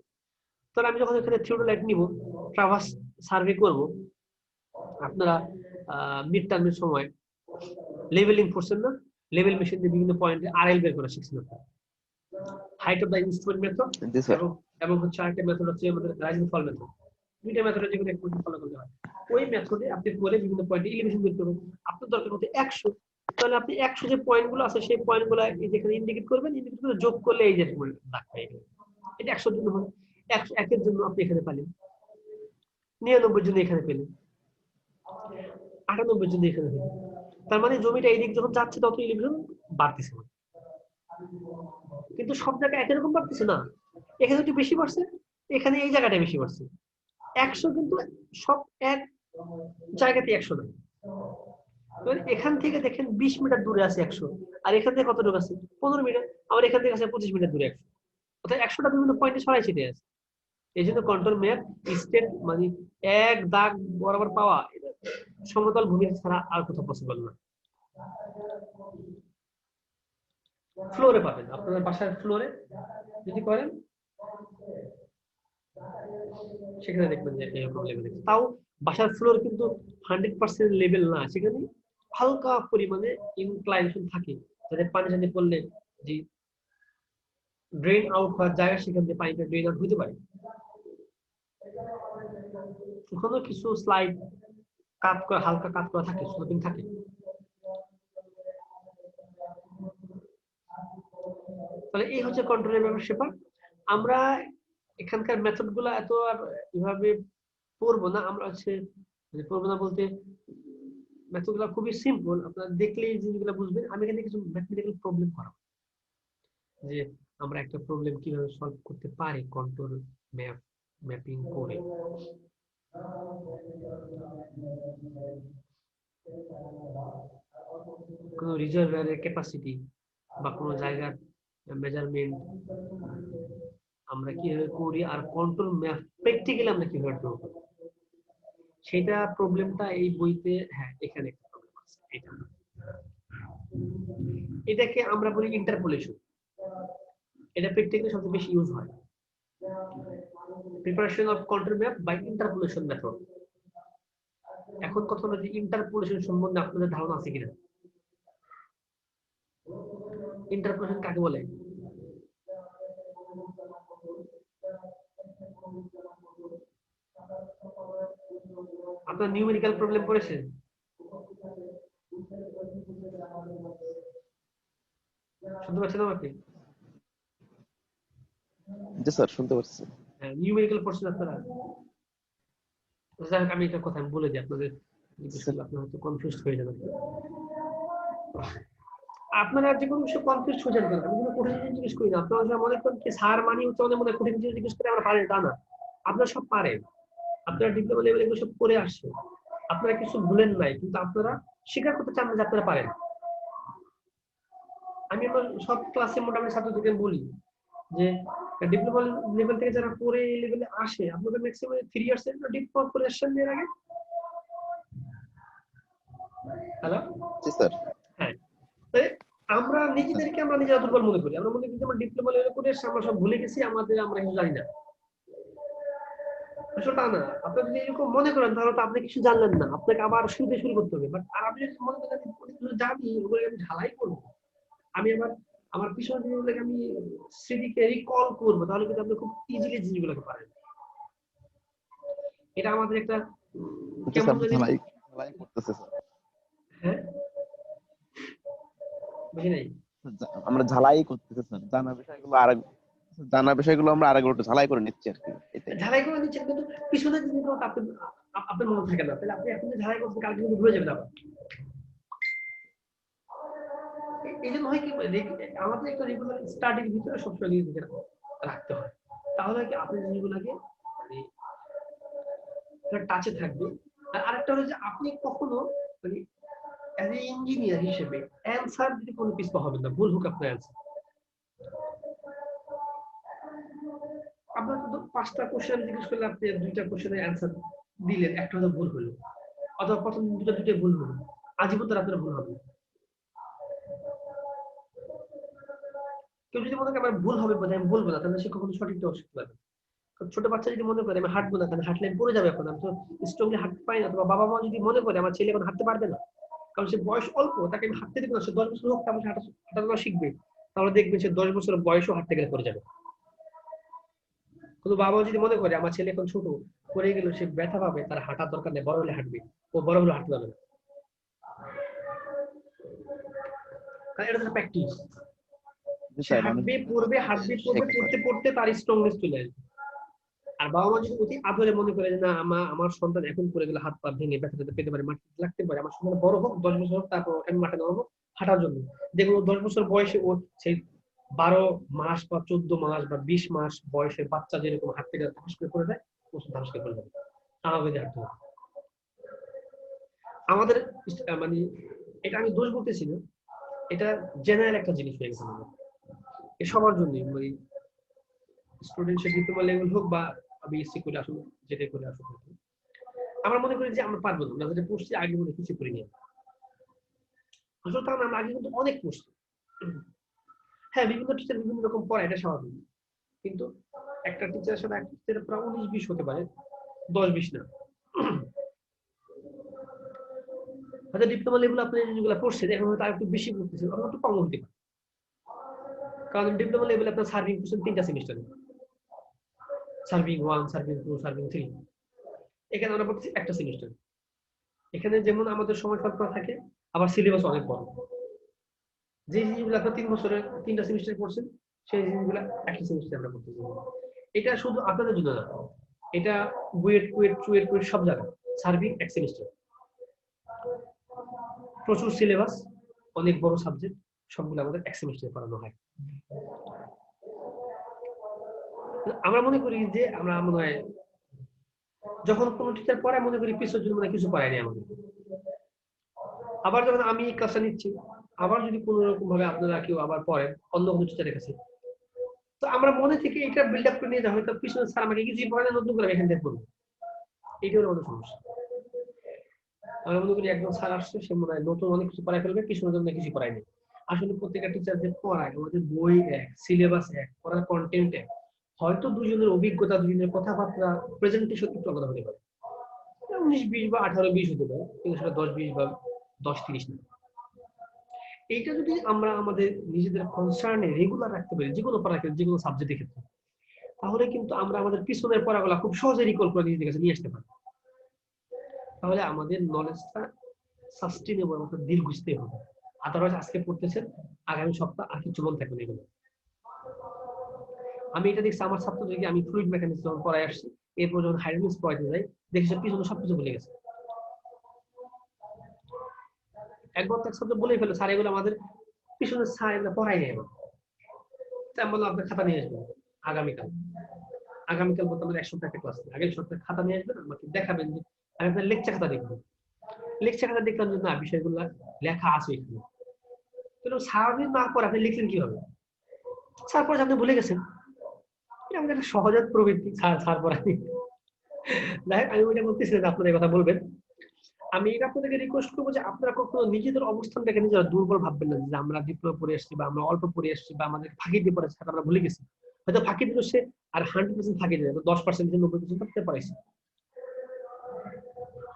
তাহলে আমি যখন এখানে থিওডোলাইট নিব, ট্রাভার্স সার্ভে করব, আপনারা মিড টার্মের সময় লেভেলিং করছেন না, লেভেল মেশিন দিয়ে বিভিন্ন পয়েন্টে আরএল বের করা শিখছেন আপনারা, height of the instrument method, G sir. এবং হচ্ছে আরেকটা মেথড হচ্ছে আমাদের রাইজিং ফল মেথড। দুইটা মেথডে যে কোনো একটা ফলো করতে হয়। ওই মেথডে আপনি করে বিভিন্ন পয়েন্টে এলিভেশন বের করবেন, আপনার দরকার হচ্ছে 100, তাহলে আপনি 100 যে পয়েন্টগুলো আছে সেই পয়েন্টগুলো যেখানে ইন্ডিকেট করবেন, ইন্ডিকেট করে যোগ করলে এই যে দাগ পাই গেল, এটা 100 এর জন্য হয়। 101 এর জন্য আপনি এখানে পেলেন, 99 এর জন্য এখানে পেলেন, 98 এর জন্য এখানে পেলেন। তার মানে জমিটা এইদিক যখন যাচ্ছে তত এলিভেশন বাড়তেছে, কিন্তু সব জায়গায় একই রকম বাড়তেছে না, এখানে একটু বেশি বাড়ছে, এখানে এই জায়গাটা বেশি বাড়ছে। 100 কিন্তু সব এক জায়গাতে 100 না, এখান থেকে দেখেন 20 মিটার দূরে আছে 100, আর এখান থেকে কত দূর আছে 15 মিটার, আবার এখান থেকে আছে 25 মিটার দূরে 100, অর্থাৎ 100টা বিভিন্ন পয়েন্টে ছড়াই ছিটে আছে। এই জন্য কন্ট্রোল ম্যাপ স্টেট মানে এক দাগ বরাবর পাওয়া সমতল ভূমির ছাড়া আর কোথাও পসিবল না। ফ্লোরে পাবেন, আপনাদের বাসার ফ্লোরে যদি করেন সেখানে দেখবেন যে এরকম লেভেল আছে। তাও বাসার ফ্লোর কিন্তু 100% লেভেল না, সেখানে হালকা পরিমাণে ইনক্লাইনেশন থাকে, যাতে পানি জানি পড়লে যে ড্রেন আউট হওয়ার জায়গা সেখান থেকে পানিটা ড্রেন আউট হতে পারে। ওখানে কিছু স্লাইড কাট করা, হালকা কাট করা থাকে, স্লোপিং থাকে। তাহলে এই হচ্ছে কন্ট্রোলের ব্যাপার। আমরা এখানকার মেথড গুলা এত আর এভাবে পড়বো না, আমরা হচ্ছে পড়বো না বলতে মেথড গুলা খুবই সিম্পল, আপনারা দেখলেই জিনিসগুলো বুঝবেন। আমি এখানে কিছু ম্যাথমেটিক্যাল প্রবলেম করাবো, যে আমরা একটা প্রবলেম কিভাবে সলভ করতে পারি কন্ট্রোল ম্যাপিং করে। কোন রিজার্ভারের ক্যাপাসিটি বা কোন জায়গার মেজারমেন্ট আমরা কিভাবে করি, আর কন্ট্রোল ম্যাপ প্র্যাকটিক্যালি আমরা কিভাবে ড্র করি, সেটা প্রবলেমটা এই বইতে, হ্যাঁ এখানে একটা প্রবলেম আছে, এটাকে আমরা বলি ইন্টারপোলেশন। এটা প্র্যাকটিক্যালি সবচেয়ে বেশি ইউজ হয়, preparation of control map by interpolation method. এখন কথা হলো যে ইন্টারপোলেশন সম্বন্ধে আপনাদের ধারণা আছে কিনা? ইন্টারপোলেশন কাকে বলে? আপনার নিউমেরিক্যাল প্রবলেম পড়েছেন? শুনতে পাচ্ছেন আমাকে? জি স্যার, শুনতে পাচ্ছি। হ্যাঁ, নিউমেরিক্যাল পড়ছেন আপনারা? যাই হোক, আমি একটা কথা বলে দিই আপনাদের, আপনারা হয়তো কনফিউজ হয়ে যাবেন। আপনারা যে কোনো বিষয়ে কনফিউজ হয়ে যাবেন, আমি কোনো কঠিন জিনিস জিজ্ঞেস করি না। আপনারা মনে করেন কি স্যার মানে হচ্ছে অনেক মনে কঠিন জিনিস জিজ্ঞেস করে আমরা পারি, তা না। আপনারা সব পারেন, আপনারা ডিপ্লোমা লেভেলে এগুলো সব করে আসছে, আপনারা কিছু ভুলেন নাই, কিন্তু আপনারা স্বীকার করতে চান না যে আপনারা পারেন। আমি আমার সব ক্লাসে মোটামুটি ছাত্রদেরকে বলি যে ডিপ্লোমা লেভেল থেকে যারা পরে এই লেভেলে আসে, আপনাদের ম্যাক্সিমাম 3 ইয়ার্স এর ডিপ্লোমা করে আসছেন এর আগে। হ্যালো, জি স্যার। হ্যাঁ, আমরা নিজেদেরকে আমরা নিজেরা দুর্বল মনে করি, আমরা মনে করি আমরা ডিপ্লোমা লেভেলে করে এসে আমরা সব ভুলে গেছি, আমরা কিছু জানি না। আসলে তা না, আপনি যদি এরকম মনে করেন তাহলে তো আপনি কিছু জানলেন না, আপনাকে আবার শুরু করতে হবে। বাট আর আপনি যদি মনে করেন আমি কিছু জানি, ওগুলো আমি ঝালাই করবো, আমি আমার পিছনে জিনিসগুলোকে আমি স্মৃতিকে রিকল করবো, তাহলে কিন্তু আপনি খুব ইজিলি জিনিসগুলোকে পারেন। এটা আমাদের একটা কেমন জানি করতেছে স্যার। হ্যাঁ, বুঝি নাই। আমরা ঝালাই করতেছি স্যার, জানা বিষয়গুলো আমরা আরেকবার একটু ঝালাই করে নিচ্ছি আর কি। ঝালাই করে নিচ্ছেন, কিন্তু পিছনে জিনিসগুলো আপনার মনে থাকে না, তাহলে আপনি এখন যে ঝালাই করছেন কালকে কিন্তু ভুলে যাবেন আবার। এই জন্য হয় কি, আমাদের একটা রেগুলার স্টাডির ভিতরে সবসময় নিজেকে রাখতে হয়, তাহলে কি আপনি জিনিসগুলোকে মানে টাচে থাকবে। আর আরেকটা হলো যে আপনি কখনো মানে অ্যাজ এ ইঞ্জিনিয়ার হিসেবে অ্যান্সার যদি কোনো পিছপা হবেন না, ভুল হোক আপনার অ্যান্সার, আপনার তো 5টা কোশ্চেন জিজ্ঞেস করলে আপনি 2টা কোশ্চেনের অ্যান্সার দিলেন, একটা হয়তো ভুল হলো, অথবা প্রথম দুটো ভুল হলো, আজীবন তো আপনার ভুল হবে। কেউ যদি মনে করে আমার ভুল হবে বোধহয়, আমি বলবো না, তাহলে সে কখনো সঠিকটাও শিখতে পারবে না। কারণ ছোট বাচ্চা যদি মনে করে আমি হাঁটবো না, তাহলে হাঁটলে আমি পড়ে যাবে, এখন আমি তো স্ট্রংলি হাঁটতে পারি না, অথবা বাবা মা যদি মনে করে আমার ছেলে এখন হাঁটতে পারবে না, কারণ সে বয়স অল্প, তাকে আমি হাঁটতে দেবো না, সে 10 বছর হোক, তারপর হাঁটা শিখবে, তাহলে দেখবেন সে 10 বছর বয়সও হাঁটতে গেলে পড়ে যাবে। কিন্তু বাবা যদি মনে করে আমার ছেলে এখন ছোট, পড়ে গেল সে ব্যথা পাবে, তার হাঁটার দরকার নেই, বড় হলে হাঁটবে, ও বড় হলে হাঁটতে পারবে না, কারণ এটা তো প্র্যাকটিস। জি সে স্যার, মানে হাঁটবে, পড়বে, হাঁটবে, পড়বে, শেখা পড়তে পড়তে তার স্ট্রংনেস চলে আসবে। আর বাবা মা যদি অতি আদরে মনে করে যে না আমার সন্তান এখন পড়ে গেলে হাত পা ভেঙে ব্যথা পেতে পারে, মাটি লাগতে পারে, আমার সন্তান বড় হোক, 10 বছর হোক, তারপর আমি মাঠে নামাবো হাঁটার জন্য, দেখুন 10 বছর বয়সে ওর সেই 12 মাস বা 14 মাস বা 20 মাস বয়সের বাচ্চা যেরকম হাঁটতে গেলে ধাস করে পড়ে যায়, ও ধাস করে পড়ে যাবে, আমাকে হাঁটতে হবে। আমাদের মানে এটা আমি দোষ বলতেছি না, এটা জেনারেল একটা জিনিস হয়ে গেছে আমাদের, এ সবার জন্য, মানে স্টুডেন্ট সে ডিপ্লোমা লেভেল হোক বা বিএসসি করে আসুক, যেটা করে আসুক, আমরা মনে করি যে আমরা পারবো না, আমরা যেটা পড়ছি আগে মনে কিছু করিনি, আসলে কারণ আমরা আগে কিন্তু অনেক পড়ছি। হ্যাঁ, বিভিন্ন টিচার বিভিন্ন রকম পড়ায়, এটা স্বাভাবিক, কিন্তু একটা টিচারের সাথে একটা টিচারের প্রায় 19-20 হতে পারে, 10-20 না। হয়তো ডিপ্লোমা লেভেল আপনি যেগুলো পড়ছেন এখন হয়তো আর একটু বেশি পড়তেছেন, অথবা একটু কম হতে পারে, কারণ ডিপ্লোমা লেভেলে আপনার সার্ভিং করছেন 3টা সেমিস্টারে, সার্ভিং 1, সার্ভিং 2, সার্ভিং 3, এখানে আমরা পড়তেছি একটা সেমিস্টার। এখানে যেমন আমাদের সময় স্বল্প থাকে, আবার সিলেবাস অনেক বড়, যে জিনিসগুলো আপনার 3 বছরে 3টা সেমিস্টার পড়ছেন, সেই জিনিসগুলো একটা সেমিস্টারে আমরা পড়তেছি। এটা শুধু আপনাদের জন্য না, এটা বুয়েট কুয়েট চুয়েট কুয়েট সব জায়গায় সার্ভিং এক সেমিস্টার, প্রচুর সিলেবাস, অনেক বড় সাবজেক্ট, সবগুলো আমাদের এক সেমিস্টারে পড়ানো হয়। আমরা মনে করি যে আমরা মনে হয় যখন কোনো টিচার পড়ায় মনে করি পিছনের জন্য মনে কিছু পড়ায়নি আমাদের, আবার যখন আমি এই ক্লাসটা নিচ্ছি, আবার যদি কোনো রকম ভাবে আপনারা কেউ আবার পড়েন অন্য কোনো টিচারের কাছে, তো আমরা মনে থেকে এটা বিল্ড আপ করে নিয়ে যাওয়া, হয়তো পিছনে স্যার আমাকে কিছুই পড়ায় না, নতুন করে এখান থেকে পড়বো, এইটা হলো আমাদের সমস্যা। আমরা মনে করি একদম স্যার আসছে, সে মনে হয় নতুন অনেক কিছু পড়ায় ফেলবে, পিছনের জন্য কিছু পড়ায়নি। আসলে প্রত্যেকটা টিচার যে পড়ায়, আমাদের বই এক, সিলেবাস এক, পড়ার কন্টেন্ট এক, হয়তো দুজনের অভিজ্ঞতা, দুজনের কথাবার্তা, প্রেজেন্টেশন একটু আলাদা হতে পারে, 19-20 বা 18-20 হতে পারে, কিন্তু সেটা 10-20 বা 10-30 না। এইটা যদি আমরা আমাদের নিজেদের কনসার্নে রেগুলার রাখতে পারি, যে কোনো পড়া ক্ষেত্রে, যে কোনো সাবজেক্টের ক্ষেত্রে, তাহলে কিন্তু আমরা আমাদের পিছনের পড়াগুলো খুব সহজে রিকল করে নিজেদের কাছে নিয়ে আসতে পারি। তাহলে আমাদের নলেজটা সাস্টেনেবল, অর্থাৎ দীর্ঘস্থায়ী হবে। আদারওয়াইজ আজকে পড়তেছেন, আগামী সপ্তাহ আর কিছু মনে থাকবে না এগুলো। আমি এটা দেখছি আমার ছাত্রদেরকে, আমি ফ্লুইড মেকানিক্স যখন পড়ায় আসছি, এরপর যখন হাইড্রোলিক্স পড়াইতে যাই, দেখি সব পিছনে সবকিছু ভুলে গেছে। একবার তো এক সাবজেক্ট বলেই ফেলে, স্যার এগুলো আমাদের পিছনে স্যার এগুলো পড়াই নেই আমার, তাই আমি বললাম আপনার খাতা নিয়ে আসবেন আগামীকাল। আগামীকাল বলতে আমাদের 1 সপ্তাহ একটা ক্লাস, আগের সপ্তাহে খাতা নিয়ে আসবেন, আমাকে দেখাবেন যে আমি আপনার লেকচার খাতা দেখবো। লেকচার খাতা দেখলাম যে না, বিষয়গুলো লেখা আছে এখানে, কিন্তু স্যার না পড়ে আপনি লিখলেন কিভাবে? স্যার পড়ে আপনি ভুলে গেছেন, এটা আমাদের একটা সহজাত প্রবৃত্তি, স্যার স্যার পড়াই। যাই হোক, আমি ওইটা বলতেছি না আপনাদের কথা বলবেন। আমি এটা আপনাদেরকে রিকোয়েস্ট করবো যে আপনারা কখনো নিজেদের অবস্থানটাকে নিজেরা দুর্বল ভাববেন না, যে আমরা ডিপ্লোমা পড়ে আসছি বা আমরা অল্প পড়ে আসছি বা আমাদের ফাঁকি দিয়ে পড়েছি, আমরা ভুলে গেছি। হয়তো ফাঁকি দিল সে আর 100% ফাঁকি দেয়, 10% 90% করতে পারছি,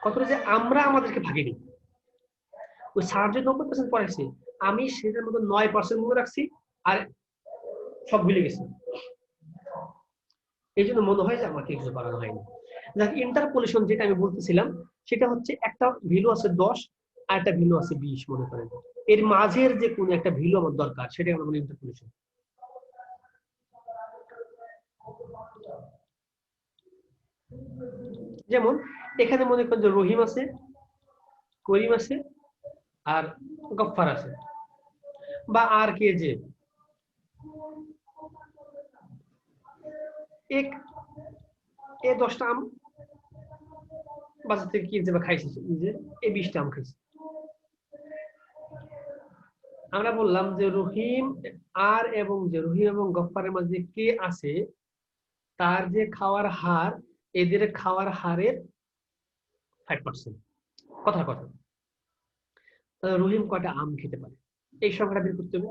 কতটা যে আমরা আমাদেরকে ফাঁকি দিই। ওই স্যার যে 90% পড়াইছে, আমি সেটার মধ্যে 9% মনে রাখছি, আর সব ভুলে গেছি। এই জন্য মনে হয় যে আমাকে কিছু করানো হয়নি। দেখ, ইন্টারপোলেশন যেটা আমি বলতেছিলাম, সেটা হচ্ছে একটা ভ্যালু আছে 10 আর একটা ভ্যালু আছে 20 মনে করেন, এর মাঝের যে কোনো একটা ভ্যালু আমার দরকার, সেটাই আমরা বলি ইন্টারপোলেশন। যেমন এখানে মনে করেন যে রহিম আছে, করিম আছে, আর গফফার আছে, বা আর কে যে এক, এ 10টা আম বাজার থেকে কিনছে বা খাইছে, যে এই 20টা আম খাইছে। আমরা বললাম যে রহিম আর এবং যে রহিম এবং গফফারের মাঝে কে আছে, তার যে খাওয়ার হার এদের খাওয়ার হারের 5%। কথার কথা, তাহলে রহিম কয়টা আম খেতে পারে এই সংখ্যাটা বের করতে হবে।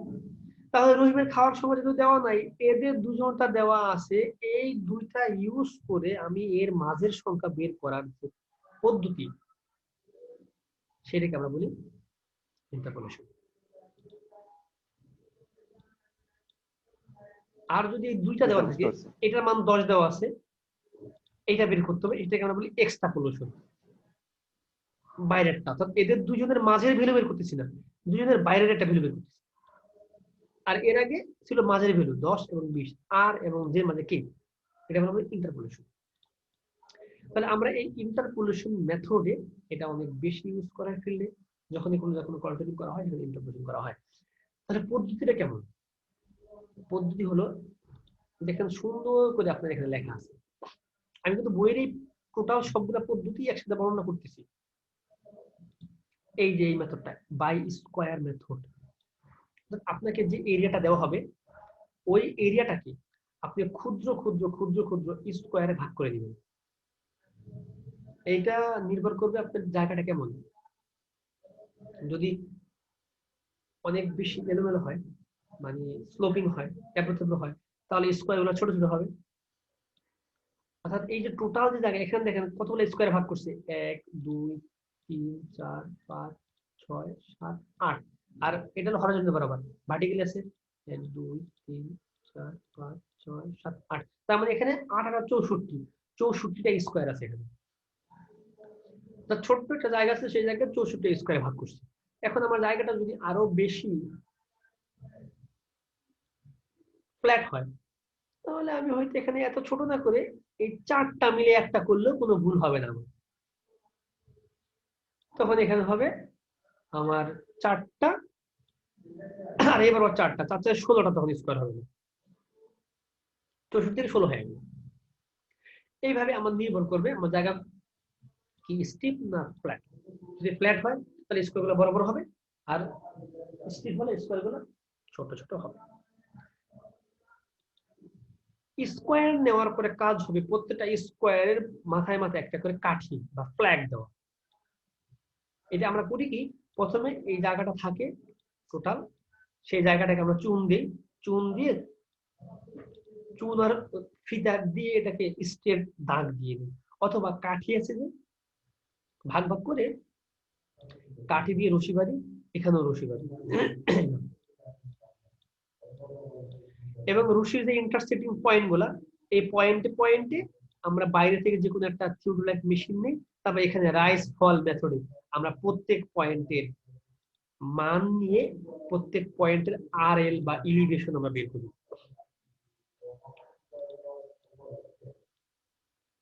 তাহলে রহিমের খাওয়ার সময় যেহেতু দেওয়া নাই, এদের দুজনটা দেওয়া আছে, এই দুইটা ইউজ করে আমি এর মাঝের সংখ্যা বের করার যে পদ্ধতি সেটাকে আমরা বলি ইন্টারপোলেশন। আর যদি এই দুইটা দেওয়া থাকে, এটার মান 10 দেওয়া আছে, এইটা বের করতে হবে, এটাকে আমরা বলি এক্সট্রাপোলেশন, বাইরেরটা। অর্থাৎ এদের দুজনের মাঝের ভ্যালু বের করতেছি না, দুজনের বাইরের একটা ভ্যালু বের করতেছি। আর এর আগে ছিল মাঝের ভ্যালু 10 এবং 20, আর এবং যে মাঝে কে, এটা আমরা বলি ইন্টারপোলেশন। তাহলে আমরা এই ইন্টারপোলেশন মেথডে এটা অনেক বেশি ইউজ করা হয় ফিল্ডে, যখনই কোনো কন্ট্রোলিং করা হয় সেখানে ইন্টারপোলেশন করা হয়। তাহলে পদ্ধতিটা কেমন? পদ্ধতি হলো, দেখেন সুন্দর করে আপনার এখানে লেখা আছে, আমি কিন্তু বইয়ের এই টোটাল সবগুলা পদ্ধতি একসাথে বর্ণনা করতেছি। এই যে এই মেথডটা বাই স্কয়ার মেথড, আপনাকে যে এরিয়াটা দেওয়া হবে ওই এরিয়াটাকে আপনি ক্ষুদ্র ক্ষুদ্র ক্ষুদ্র ক্ষুদ্র স্কয়ারে ভাগ করে দিবেন। এইটা নির্ভর করবে আপনার জায়গাটা কেমন। যদি অনেক বেশি এলোমেলো হয়, মানে স্লোপিং হয়, এবড়ো হয়, তাহলে স্কয়ার গুলো ছোট ছোট হবে। অর্থাৎ এই যে টোটাল যে জায়গা, এখানে দেখেন কতগুলো স্কয়ারে ভাগ করছে, 1 2 3 4 5 6 7 8, আর এটা হলো হরাইজন্টাল বরাবর, ভার্টিক্যালি আছে 1 2 3 4 5 6 7 8, তার মানে এখানে 8 আর 64টা স্কয়ার আছে এখানে। তো ছোট্ট একটা জায়গা আছে, সেই জায়গায় 64টা স্কয়ারে ভাগ করছে। এখন আমার জায়গাটা যদি আরো বেশি ফ্ল্যাট হয়, তাহলে আমি হয়তো এখানে এত ছোট না করে এই 4টা মিলে একটা করলেও কোনো ভুল হবে না আমার। তখন এখানে হবে আমার 4টা, আর এবার 4টা 16টা, তখন স্কয়ার হবে না, 64 16 হয়ে গেল। এইভাবে আমার নির্ভর করবে আমার জায়গা কি স্টিপ না ফ্ল্যাট। যদি ফ্ল্যাট হয় তাহলে স্কয়ার গুলো বড় বড় হবে, আর স্টিপ হলে স্কয়ার গুলো ছোট ছোট হবে। স্কয়ার নেওয়ার পরে কাজ হবে প্রত্যেকটা স্কয়ারের মাথায় মাথায় একটা করে কাঠি বা ফ্ল্যাগ দেওয়া। এটা আমরা করি কি, প্রথমে এই জায়গাটা থাকে টোটাল, সেই জায়গাটাকে আমরা চুন দিই, চুন দিয়ে চুন আর ফিতা দিয়ে এটাকে স্টেপ দাগ দিয়ে দিই, অথবা কাঠি আছে যে ভাগ ভাগ করে কাঠি দিয়ে রশি বাঁধি, এখানেও রশি বাঁধি। এবং রশির যে ইন্টারসেক্টিং পয়েন্ট গুলা, এই পয়েন্টে পয়েন্টে আমরা বাইরে থেকে যে কোনো একটা থিওডোলাইট মেশিন নেই, তারপর এখানে রাইস ফল মেথডে আমরা প্রত্যেক পয়েন্টের মান নিয়ে প্রত্যেক পয়েন্টের আরএল বা ইলিভেশন আমরা বের করি।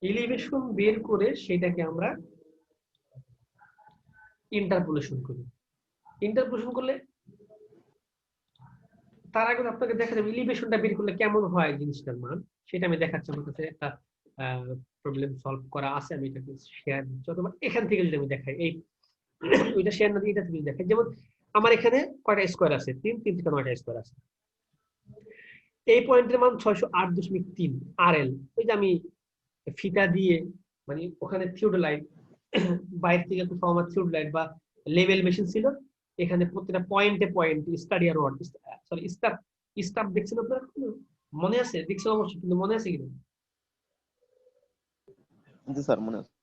এলিভেশন বের করে সেটাকে আমরা ইন্টারপোলেশন করি। ইন্টারপোলেশন করলে তার আগে আপনাকে দেখা যাবে এলিভেশনটা বের করলে কেমন হয় জিনিসটার মান, সেটা আমি দেখাচ্ছি। আমার কাছে একটা প্রবলেম সলভ করা আছে, আমি এটাকে শেয়ার দিচ্ছি, অথবা এখান থেকে যদি আমি দেখাই, এই ওইটা শেয়ার না দিয়ে এটা থেকে দেখাই। যেমন আমার এখানে কয়টা স্কয়ার আছে, 3 3 থেকে 9টা স্কয়ার আছে। এই পয়েন্টের মান 608.3 আরএল। ওই যে আমি ফিতা দিয়ে, মানে ওখানে থিওডোলাইট বাইরে থেকে কোথাও আমার থিওডোলাইট বা লেভেল মেশিন ছিল, এখানে প্রত্যেকটা পয়েন্টে পয়েন্ট স্টাডিয়ার রড, সরি স্টাফ দেখছেন আপনারা? মনে আছে? দেখছেন অবশ্যই, কিন্তু মনে আছে কিনা? জি স্যার, মনে আছে।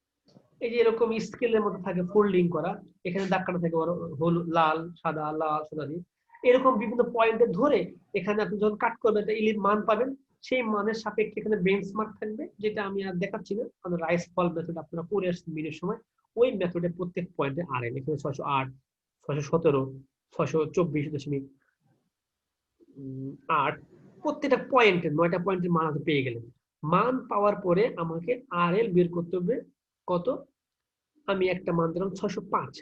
এই যে এরকম স্কেলের মধ্যে থাকে ফোল্ডিং করা, এখানে দাগ কাটা থাকে হলুদ লাল সাদা লাল সাদা দিয়ে, এরকম বিভিন্ন পয়েন্টে ধরে এখানে আপনি যখন কাট করবেন একটা ইলির মান পাবেন, সেই মানের সাপেক্ষে এখানে বেঞ্চমার্ক থাকবে, যেটা আমি আর দেখাচ্ছি না, কারণ রাইস ফল মেথড আপনারা করে আসছেন মিনের সময়। ওই মেথডে প্রত্যেক পয়েন্টে আরএল, এখানে 608 617 624.8, প্রত্যেকটা পয়েন্টে 9টা পয়েন্টের মান আপনি পেয়ে গেলেন। মান পাওয়ার পরে আমাকে আরএল বের করতে হবে কত, আমি একটা মান দিলাম 605।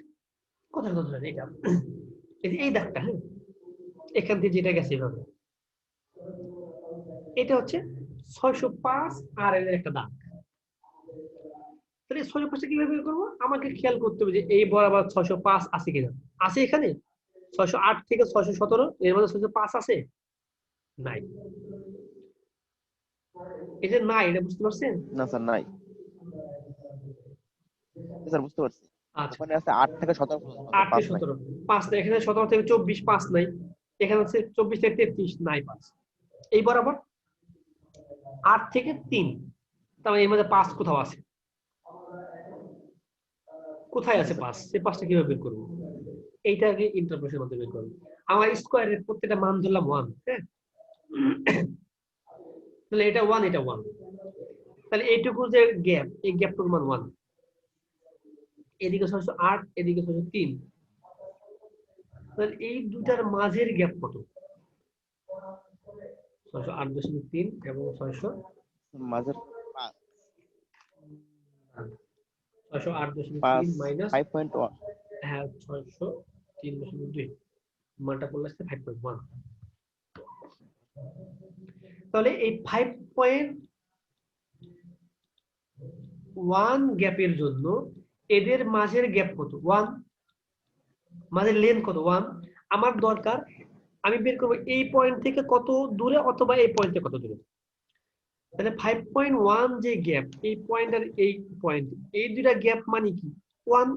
কথা কথা ধরেন এটা এই দাগটা, হ্যাঁ এখান থেকে যেটা গেছে এভাবে, এটা হচ্ছে 605 আরএল এর একটা দাগ। তাহলে 605টা কিভাবে বের করবো? আমাকে খেয়াল করতে হবে যে এই বরাবর 605 আছে কিনা। আছে এখানে 608 থেকে 617, এর মধ্যে 605 আছে? নাই। এই যে নাই, এটা বুঝতে পারছেন? না স্যার নাই, স্যার বুঝতে পারছি। আচ্ছা, ওখানে আছে 8 থেকে 17 পর্যন্ত, 8 5 থেকে নাই। 17, 5 নাই, এখানে 17 থেকে 24, 5 নাই, এখানে হচ্ছে 24 থেকে 33 নাই, 5 এই বরাবর 8 থেকে 3, তার মানে এর মধ্যে 5 কোথাও আছে। কোথায় জি আছে স্যার। 5? সেই 5টা কিভাবে বের করবো? এইটাকে ইন্টারপোলেশনের মাধ্যমে বের করবো। আমার স্কয়ারের প্রত্যেকটা মান ধরলাম 1, হ্যাঁ, তাহলে এটা 1, এটা 1, তাহলে এইটুকু যে গ্যাপ, এই গ্যাপটুকুর মান 1। এদিকে 608, এদিকে 603, তাহলে এই দুটার মাঝের গ্যাপ কত? 608.3 এবং 600, মাঝের 608.3 5, মাইনাস, 5.1। হ্যাঁ, 603.2, মানটা করলে আসছে 5.1। তাহলে এই 5.1 গ্যাপের জন্য এদের মাঝের গ্যাপ কত? 1। মাঝের লেন্থ কত? 1। আমার দরকার আমি বের করবো এই পয়েন্ট থেকে কত দূরে অথবা এই পয়েন্ট থেকে কত দূরে। তাহলে 5.1 যে গ্যাপ, এই পয়েন্ট আর এই পয়েন্ট, এই দুইটা গ্যাপ মানে কি? 1,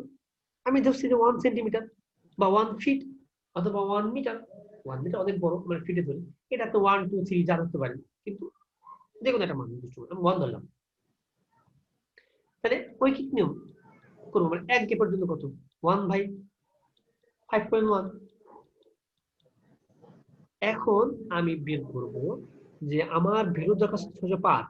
আমি ধরছি যে 1 সেন্টিমিটার বা 1 ফিট অথবা 1 মিটার। 1 মিটার অনেক বড়, মানে ফিটে ধরি, এটা তো 1, 2, 3 যা ধরতে পারি, কিন্তু যে কোনো একটা মান আমি 1 ধরলাম। তাহলে ঐকিক নিয়ম করবো, মানে এক গ্যাপের জন্য কত? 1/5.1। এখন আমি বের করব যে আমার ভ্যালু দরকার 605,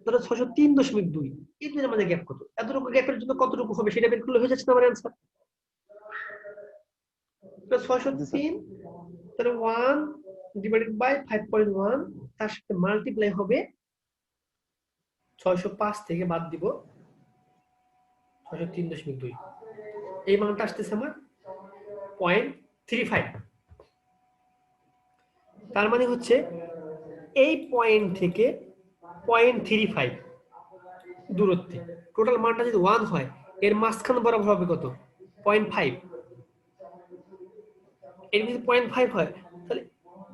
ধরো 603.2, এই দুটোর মধ্যে গ্যাপ কত? এতটুকু গ্যাপের জন্য কতটুকু হবে সেটা বের করলে হয়ে যাচ্ছে না আমার অ্যান্সার। 603, জি স্যার। তাহলে 1/5.1, তার সাথে মাল্টিপ্লাই হবে 605 থেকে বাদ দিব 603.2, এই মানটা আসতেছে আমার 0.35। তার মানে হচ্ছে এই পয়েন্ট থেকে 0.35 দূরত্বে টোটাল মানটা যদি 1 হয়, এর মাঝখান বরাবর হবে কত? 0.5। এর যদি 0.5 হয়, তাহলে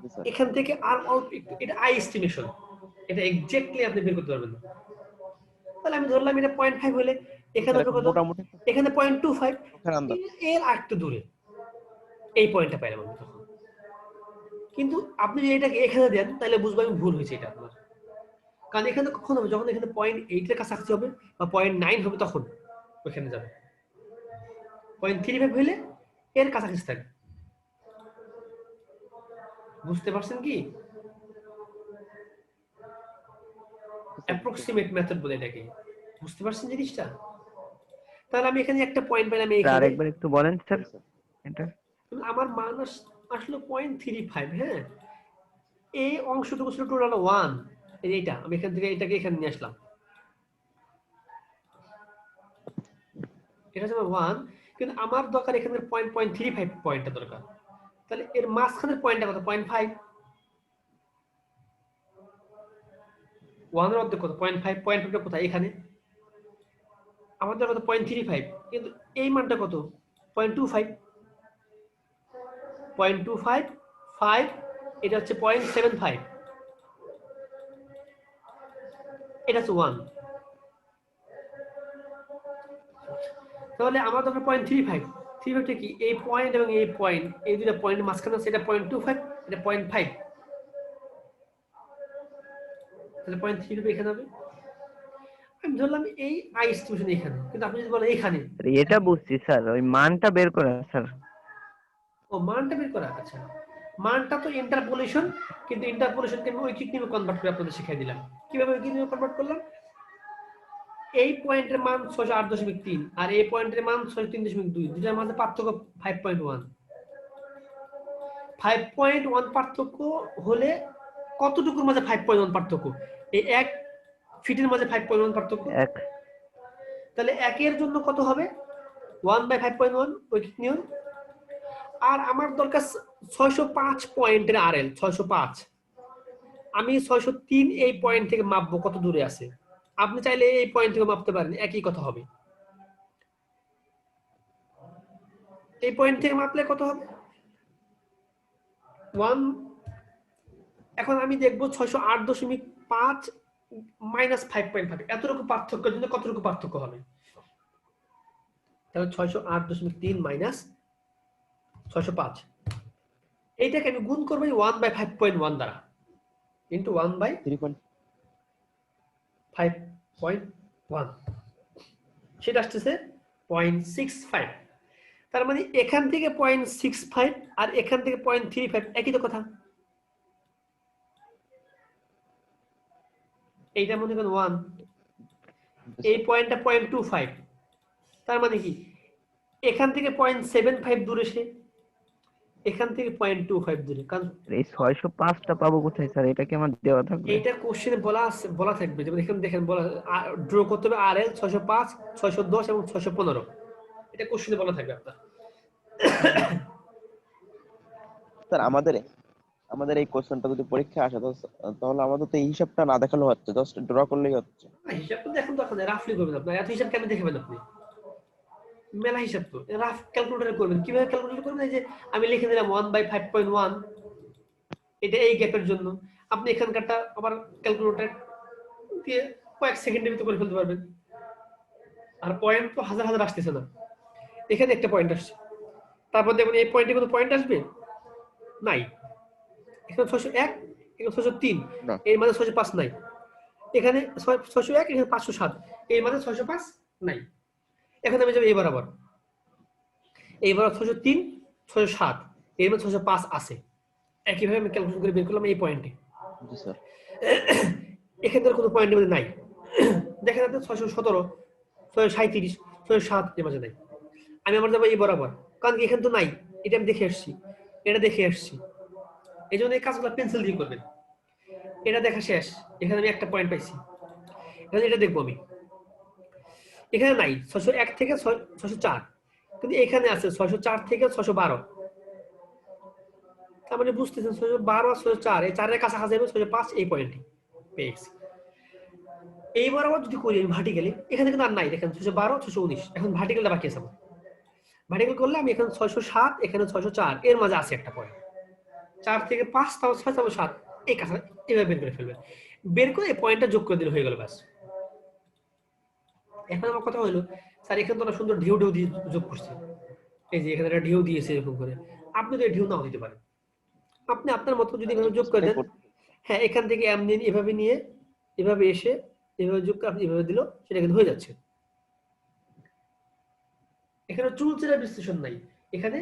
জি স্যার। এখান থেকে আর অল্প একটু, এটা আই এস্টিমেশন, এটা এক্স্যাক্টলি আপনি বের করতে পারবেন না। তাহলে আমি ধরলাম এটা 0.5 হলে এখানে স্যার হবে এখন কত? মোটামুটি এখানে 0.25, চোখের আন্দাজ। এর আরেকটু দূরে এই পয়েন্টটা পাইলাম আমি তখন। কিন্তু আপনি যদি এটাকে এখানে দেন তাহলে বুঝবো আমি ভুল হয়েছে এটা আপনার। কারণ এখানে কখন হবে? যখন এখানে 0.8 এর কাছাকাছি হবে বা 0.9 হবে, তখন ওইখানে যাবে। 0.35 হইলে এর কাছাকাছি থাকবে। বুঝতে পারছেন কি? স্যার বুঝতে পারছি। অ্যাপ্রক্সিমেট মেথড বলে এটাকে। বুঝতে পারছেন জিনিসটা? তাহলে আমি এখানে একটা পয়েন্ট পেলাম স্যার এইখানে, আরেকবার একটু বলেন স্যার জি স্যার। এটা। আমার মান আসলো 0.35, হ্যাঁ, এই অংশটুকু ছিল টোটাল 1, এইটা আমি এখান থেকে এটাকে এখানে নিয়ে আসলাম, এটা হচ্ছে 1, কিন্তু আমার দরকার এখানে 0.35 পয়েন্টটা দরকার। তাহলে এর মাঝখানের পয়েন্টটা কত? 0.5। 1 এর অর্ধেক কত? 0.5, 0.5টা কোথায়? এখানে। আমাদের কত? 0.35, কিন্তু এই মানটা কত? 0.25, 0.25, 5, এটা হচ্ছে 0.75, এটা হচ্ছে 1। তাহলে আমার দরকার 0.35। 35টা কি? এই পয়েন্ট এবং এই পয়েন্ট, এই দুটো পয়েন্টের মাঝখানে আছে, এটা 0.25, এটা 0.5, তাহলে 0.35 এখানে হবে। আমি ধরলাম এই আই এস্টিমেশন এখানে, কিন্তু আপনি যদি বলেন এখানে, এটা বুঝছি স্যার, ওই মানটা বের করা স্যার। ও মানটা বের করা, আচ্ছা, মানটা তো ইন্টারপোলেশন, কিন্তু ইন্টারপোলেশনকে আমি ঐকিক নিয়মে কনভার্ট করে আপনাদের শিখিয়ে দিলাম। কিভাবে ঐকিক নিয়মে কনভার্ট করলাম? এই পয়েন্টের মান 608.3 আর এই পয়েন্টের মান 603.2, দুটার মাঝে পার্থক্য 5.1। 5.1 পার্থক্য হলে কতটুকুর মাঝে 5.1 পার্থক্য? এই 1 ফিটের মাঝে 5.1 পার্থক্য। এক তাহলে 1 এর জন্য কত হবে? 1/5.1 ঐকিক নিয়ম। আর আমার দরকার 605 পয়েন্টের আরএল, 605। আমি 603 এই পয়েন্ট থেকে মাপবো কত দূরে আছে। আপনি চাইলে এই পয়েন্ট থেকে মাপতে পারেন, একই কথা হবে। এই পয়েন্ট থেকে মাপলে কত হবে? 1। এখন আমি দেখবো 608.5 5 মাইনাস 5.5 এতটুকু পার্থক্যের জন্য কতটুকু পার্থক্য হবে? তাহলে 608.3 মাইনাস 605, এইটাকে আমি গুণ করবো 1/5.1 দ্বারা ইন্টু 1/5.1, সেটা আসতেছে 0.65। তার মানে এখান থেকে 0.65 আর এখান থেকে 0.35 একই তো কথা। এইটা মনে করেন 1, এই পয়েন্টটা 0.25, তার মানে কি এখান থেকে 0.75 দূরে সে, এখান থেকে 0.25 দূরে। কারণ এই 605টা পাবো কোথায় স্যার? এটা কি আমার দেওয়া থাকবে? এইটা কোশ্চেনে বলা থাকবে, যেমন এখানে দেখেন বলা ড্র করতে হবে RL 605, 610 এবং 615, এটা কোশ্চেনে বলা থাকবে আপনার। স্যার আমাদের এই কোশ্চেনটা যদি পরীক্ষা আসে তাহলে আমাদের তো এই হিসাবটা না দেখালেও হচ্ছে, জাস্ট ড্র করলেই হচ্ছে। হিসাব তো দেখুন, তখন রাফলি করবেন আপনার, এত হিসাব কেন দেখাবেন আপনি? মেলা হিসাব তো রাফ ক্যালকুলেটরে করবেন। কিভাবে ক্যালকুলেট করবেন? এই যে আমি লিখে দিলাম 1/5.1, এটা এই গ্যাপের জন্য। আপনি এখানকারটা আবার ক্যালকুলেটর দিয়ে কয়েক সেকেন্ডের ভিতরে করে ফেলতে পারবেন। আর পয়েন্ট তো হাজার হাজার আসতেছে না, এখানে একটা পয়েন্ট আসছে। তারপর দেখুন এই পয়েন্টে কোনো পয়েন্ট আসবে নাই, এখানে 601, এখানে 603, না, এর মানে 605 নাই। এখানে 601, এখানে 507, এর মানে 605 নাই। এখন আমি যাবো এই বরাবর, এইবার 603, 607, এর মানে 605 আছে। একইভাবে আমি ক্যালকুলেশন করে বের করলাম এই পয়েন্টে। জি স্যার। এখানে কোনো পয়েন্টের মধ্যে নাই। দেখেন আপনি 617, 637, 607 এর মাঝে নাই। আমি আমার যাবো এই বরাবর, কারণ এখানে তো নাই, এটা আমি দেখে আসছি, এটা দেখে আসছি। এই জন্য এই কাজগুলো পেন্সিল দিয়ে করবেন। এটা দেখা শেষ, এখানে আমি একটা পয়েন্ট পাইছি, এখানে এটা দেখবো আমি। এখানে নাই 601 থেকে 604, কিন্তু এখানে আছে 604 থেকে 612। তার মানে বুঝতেছেন 612 আর 604 এই চারের কাছাকাছি হবে 605 এই পয়েন্টে পেয়েছি। এই বরাবর যদি করি আমি ভার্টিক্যালি, এখানে কিন্তু আর নাই, দেখেন 612, 619, এখন ভার্টিক্যালটা বাকি আছে আমার। ভার্টিক্যাল করলে আমি এখানে 607, এখানে 604, এর মাঝে আছে একটা পয়েন্ট। 4 থেকে 5, তাও 6, তাও 7, এই কাছে এভাবে বের করে ফেলবেন। বের করে এই পয়েন্টটা যোগ করে দিলে হয়ে গেল ব্যাস। এখন আমার কথা হলো, স্যার এখানে তো সুন্দর ঢেউ দিয়ে যোগ করছে, এই যে এখানে একটা ঢেউ দিয়েছে এরকম করে। আপনি তো এই ঢেউ নাও দিতে পারেন, আপনি আপনার মতো যদি এভাবে যোগ করে দেন। হ্যাঁ, এখান থেকে এমনি এভাবে নিয়ে এভাবে এসে এভাবে যোগ করে আপনি এভাবে দিল, সেটা কিন্তু হয়ে যাচ্ছে। এখানে চুলচেরা বিশ্লেষণ নাই, এখানে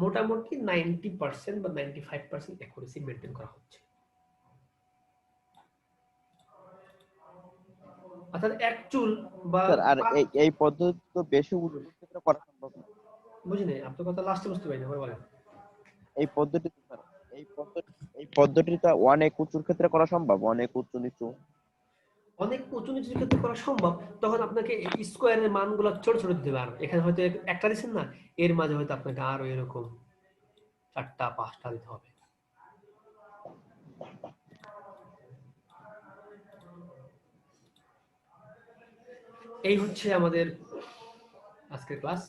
মোটামুটি 90% বা 95% অ্যাকুরেসি মেনটেন করা হচ্ছে। অর্থাৎ এক চুল বা স্যার আর এই পদ্ধতি তো বেশি উঁচুর ক্ষেত্রে করা সম্ভব না। বুঝিনি আপনার কথা, লাস্টে বুঝতে পারিনি, আবার বলেন। এই পদ্ধতি স্যার এই পদ্ধতিটা অনেক উঁচুর ক্ষেত্রে করা সম্ভব, অনেক উঁচু নিচু। অনেক উঁচু নিচুর ক্ষেত্রে করা সম্ভব, তখন আপনাকে স্কোয়ারের মানগুলো ছোট ছোট দিতে হবে। আর এখানে হয়তো একটা দিচ্ছেন না, এর মাঝে হয়তো আপনাকে আরো এরকম 4টা 5টা দিতে হবে। এই হচ্ছে আমাদের আজকের ক্লাস।